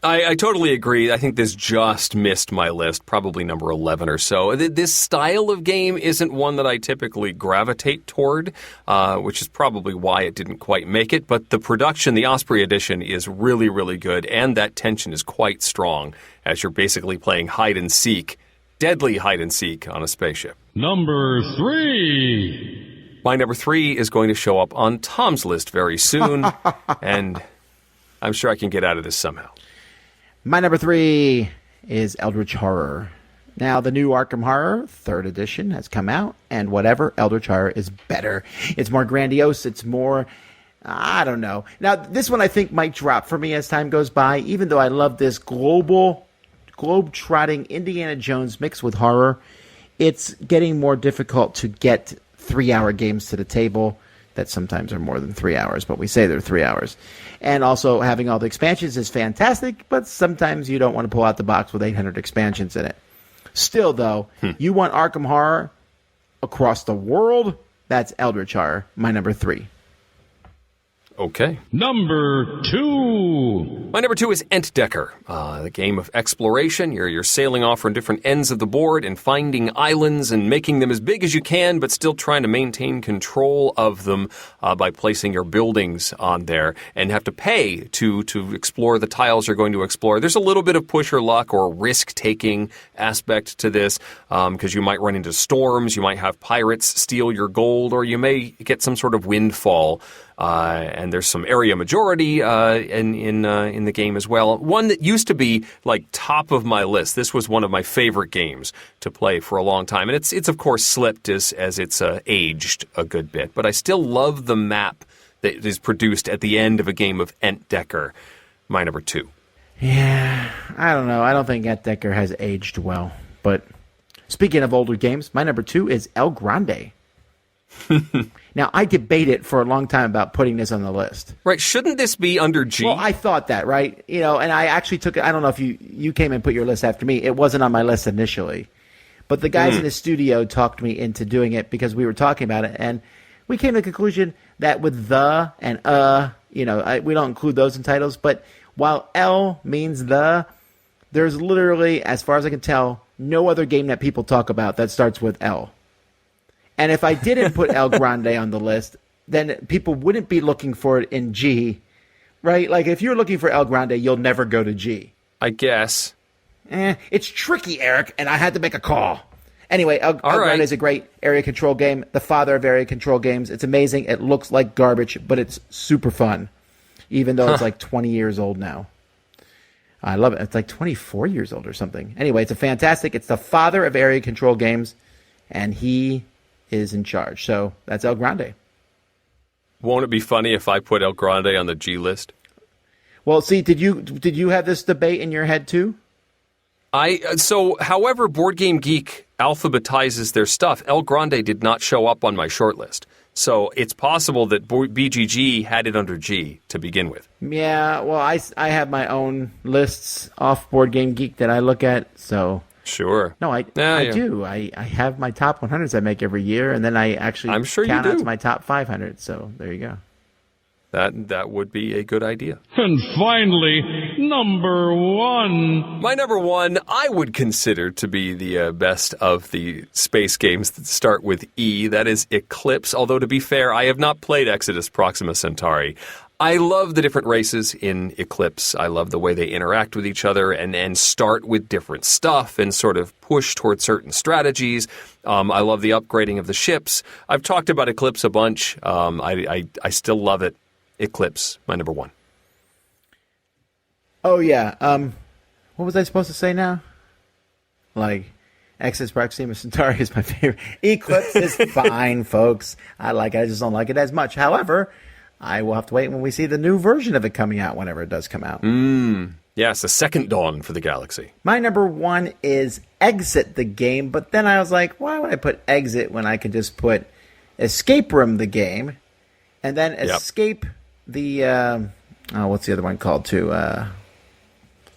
I totally agree. I think this just missed my list, probably number 11 or so. This style of game isn't one that I typically gravitate toward, which is probably why it didn't quite make it. But the production, the Osprey edition, is really, really good, and that tension is quite strong as you're basically playing hide and seek, deadly hide and seek on a spaceship. Number 3. My number 3 is going to show up on Tom's list very soon, and I'm sure I can get out of this somehow. My number 3 is Eldritch Horror. Now, the new Arkham Horror 3rd edition has come out, and whatever, Eldritch Horror is better. It's more grandiose. It's more, I don't know. Now, this one I think might drop for me as time goes by, even though I love this globe-trotting Indiana Jones mixed with horror. it's getting more difficult to get 3-hour games to the table that sometimes are more than 3 hours, but we say they're 3 hours. And also having all the expansions is fantastic, but sometimes you don't want to pull out the box with 800 expansions in it. Still, though, you want Arkham Horror across the world? That's Eldritch Horror, my number 3. Okay. Number 2. My number 2 is Entdecker, the game of exploration. You're sailing off from different ends of the board and finding islands and making them as big as you can, but still trying to maintain control of them by placing your buildings on there, and have to pay to explore the tiles you're going to explore. There's a little bit of push or luck or risk-taking aspect to this, because you might run into storms, you might have pirates steal your gold, or you may get some sort of windfall. And there's some area majority in the game as well. One that used to be like top of my list. This was one of my favorite games to play for a long time, and it's of course slipped as it's aged a good bit. But I still love the map that is produced at the end of a game of Entdecker. My number 2. Yeah, I don't know. I don't think Entdecker has aged well. But speaking of older games, my number 2 is El Grande. Now, I debated for a long time about putting this on the list. Right. Shouldn't this be under G? Well, I thought that, right? And I actually took it. I don't know if you came and put your list after me. It wasn't on my list initially. But the guys in the studio talked me into doing it because we were talking about it. And we came to the conclusion that with the and we don't include those in titles. But while L means the, there's literally, as far as I can tell, no other game that people talk about that starts with L. And if I didn't put El Grande on the list, then people wouldn't be looking for it in G, right? Like, if you're looking for El Grande, you'll never go to G. I guess. It's tricky, Eric, and I had to make a call. Anyway, El Grande is a great area control game, the father of area control games. It's amazing. It looks like garbage, but it's super fun, even though it's like 20 years old now. I love it. It's like 24 years old or something. Anyway, it's it's the father of area control games, and he is in charge. So that's El Grande. Won't it be funny if I put El Grande on the G list? Well, see, did you have this debate in your head too? However Board Game Geek alphabetizes their stuff, El Grande did not show up on my short list. So it's possible that BGG had it under G to begin with. Yeah, well, I have my own lists off Board Game Geek that I look at, so... Sure. No, I do. I have my top 100s I make every year, and then I actually count out to my top 500. So there you go. That would be a good idea. And finally, number 1. My number 1, I would consider to be the best of the space games that start with E. That is Eclipse. Although, to be fair, I have not played Exodus Proxima Centauri. I love the different races in Eclipse. I love the way they interact with each other and start with different stuff and sort of push towards certain strategies. I love the upgrading of the ships. I've talked about Eclipse a bunch. I still love it. Eclipse, my number 1. Oh, yeah. What was I supposed to say now? Like, Exodus Proxima Centauri is my favorite. Eclipse is fine, folks. I like it. I just don't like it as much. However, I will have to wait when we see the new version of it coming out, whenever it does come out. Yes, a second dawn for the galaxy. My number 1 is Exit the game, but then I was like, why would I put Exit when I could just put Escape Room the game, and then Escape the, what's the other one called too?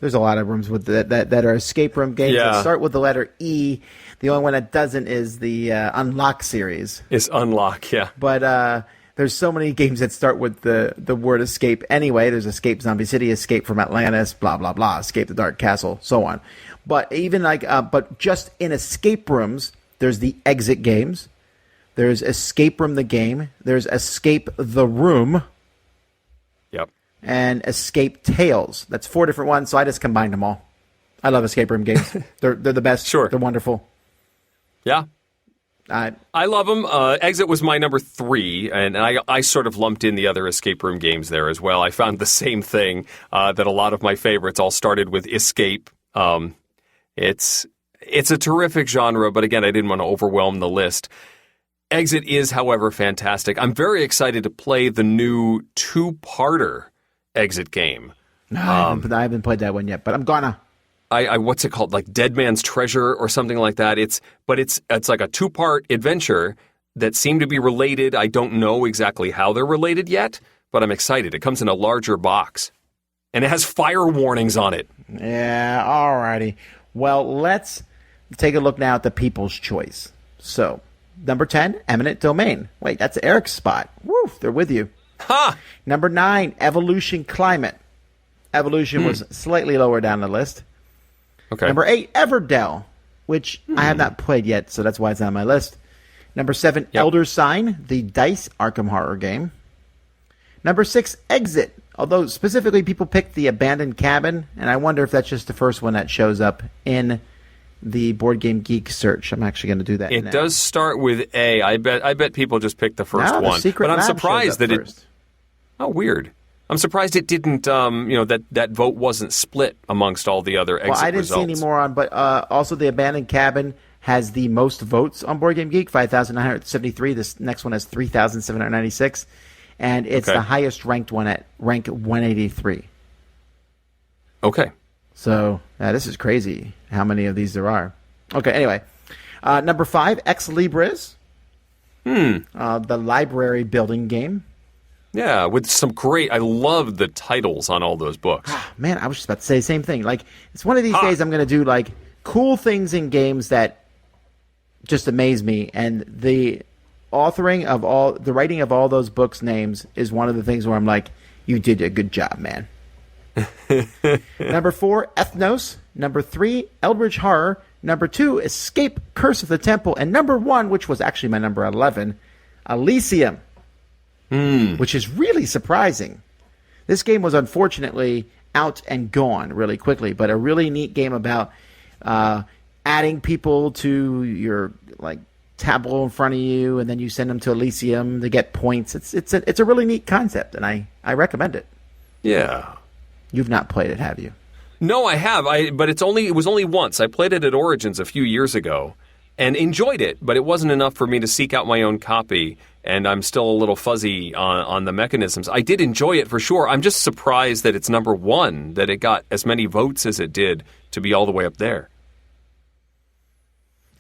There's a lot of rooms with that are Escape Room games that start with the letter E. The only one that doesn't is the Unlock series. It's Unlock, yeah. But there's so many games that start with the word escape anyway. There's Escape Zombie City, Escape from Atlantis, blah, blah, blah, Escape the Dark Castle, so on. But even but just in escape rooms, there's the Exit games. There's Escape Room the game. There's Escape the Room. Yep. And Escape Tales. That's 4 different ones, so I just combined them all. I love escape room games. They're the best. Sure. They're wonderful. Yeah. I love them. Exit was my number 3, and I sort of lumped in the other escape room games there as well. I found the same thing, that a lot of my favorites all started with escape. It's a terrific genre, but again, I didn't want to overwhelm the list. Exit is, however, fantastic. I'm very excited to play the new 2-parter Exit game. No, I haven't played that one yet, but I'm gonna. what's it called? Like Dead Man's Treasure or something like that. It's like a 2-part adventure that seem to be related. I don't know exactly how they're related yet, but I'm excited. It comes in a larger box. And it has fire warnings on it. Yeah, alrighty. Well, let's take a look now at the People's Choice. So, number 10, Eminent Domain. Wait, that's Eric's spot. Woo, they're with you. Ha! Number 9, Evolution Climate. Evolution was slightly lower down the list. Okay. Number 8, Everdell, which I have not played yet, so that's why it's on my list. Number 7, Elder Sign, the Dice Arkham horror game. Number 6, Exit. Although specifically people picked the Abandoned Cabin, and I wonder if that's just the first one that shows up in the Board Game Geek search. I'm actually going to do that now. It does start with A. I bet people just picked the first one. Secret but I'm Lab surprised that first. Oh, weird. I'm surprised it didn't. That vote wasn't split amongst all the other exit results. Well, I didn't see any more on, but also the Abandoned Cabin has the most votes on Board Game Geek, 5,973. This next one has 3,796. And it's the highest ranked one at rank 183. Okay. So this is crazy how many of these there are. Okay, anyway. Number 5, Ex Libris. The library building game. Yeah, with some great... I love the titles on all those books. Man, I was just about to say the same thing. Like, it's one of these days I'm going to do, like, cool things in games that just amaze me. And the writing of all those books' names is one of the things where I'm like, you did a good job, man. Number 4, Ethnos. Number 3, Eldritch Horror. Number 2, Escape, Curse of the Temple. And number 1, which was actually my number 11, Elysium, which is really surprising. This game was unfortunately out and gone really quickly, but a really neat game about adding people to your tableau in front of you, and then you send them to Elysium to get points. It's a really neat concept, and I recommend it. Yeah. You've not played it, have you? No, I have. But it was only once. I played it at Origins a few years ago and enjoyed it, but it wasn't enough for me to seek out my own copy, and I'm still a little fuzzy on the mechanisms. I did enjoy it for sure. I'm just surprised that it's number 1, that it got as many votes as it did to be all the way up there.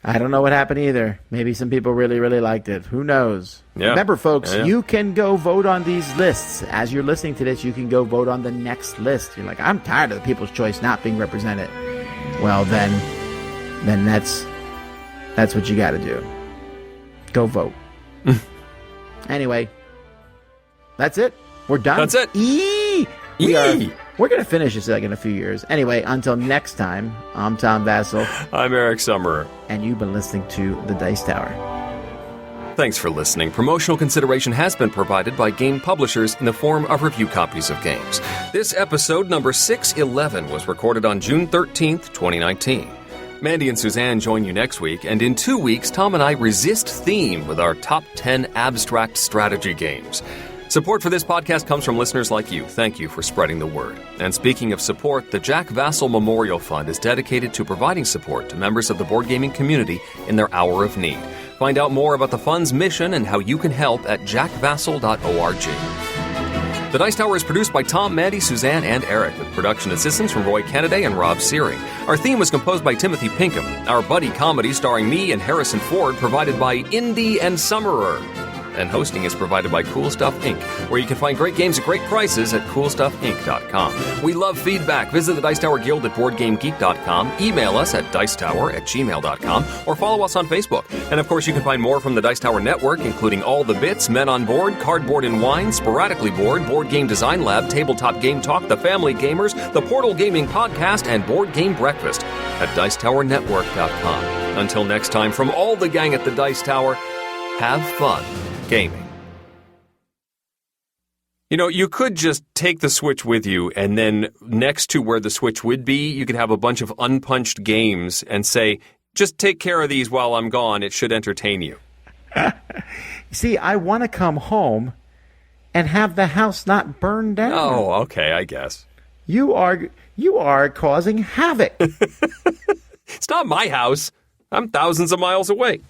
I don't know what happened either. Maybe some people really, really liked it. Who knows? Yeah. Remember, folks, you can go vote on these lists. As you're listening to this, you can go vote on the next list. You're like, I'm tired of the People's Choice not being represented. Well, then that's what you got to do. Go vote. Anyway, that's it. We're done. That's it. We're going to finish this in a few years. Anyway, until next time, I'm Tom Vassell. I'm Eric Summerer. And you've been listening to The Dice Tower. Thanks for listening. Promotional consideration has been provided by game publishers in the form of review copies of games. This episode, number 611, was recorded on June 13th, 2019. Mandy and Suzanne join you next week, and in 2 weeks, Tom and I resist theme with our top 10 abstract strategy games. Support for this podcast comes from listeners like you. Thank you for spreading the word. And speaking of support, the Jack Vassell Memorial Fund is dedicated to providing support to members of the board gaming community in their hour of need. Find out more about the fund's mission and how you can help at jackvassell.org. The Dice Tower is produced by Tom, Mandy, Suzanne, and Eric, with production assistance from Roy Kennedy and Rob Searing. Our theme was composed by Timothy Pinkham. Our buddy comedy starring me and Harrison Ford provided by Indy and Summerer. And hosting is provided by Cool Stuff Inc., where you can find great games at great prices at CoolStuffInc.com. We love feedback. Visit the Dice Tower Guild at BoardGameGeek.com, email us at Dicetower@gmail.com, or follow us on Facebook. And of course, you can find more from the Dice Tower Network, including All the Bits, Men on Board, Cardboard and Wine, Sporadically Board, Board Game Design Lab, Tabletop Game Talk, The Family Gamers, The Portal Gaming Podcast, and Board Game Breakfast at DicetowerNetwork.com. Until next time, from all the gang at the Dice Tower, have fun gaming. You know, you could just take the Switch with you, and then next to where the Switch would be, you could have a bunch of unpunched games and say, just take care of these while I'm gone. It should entertain you. See, I want to come home and have the house not burned down. Oh, okay, I guess. You are causing havoc. It's not my house. I'm thousands of miles away.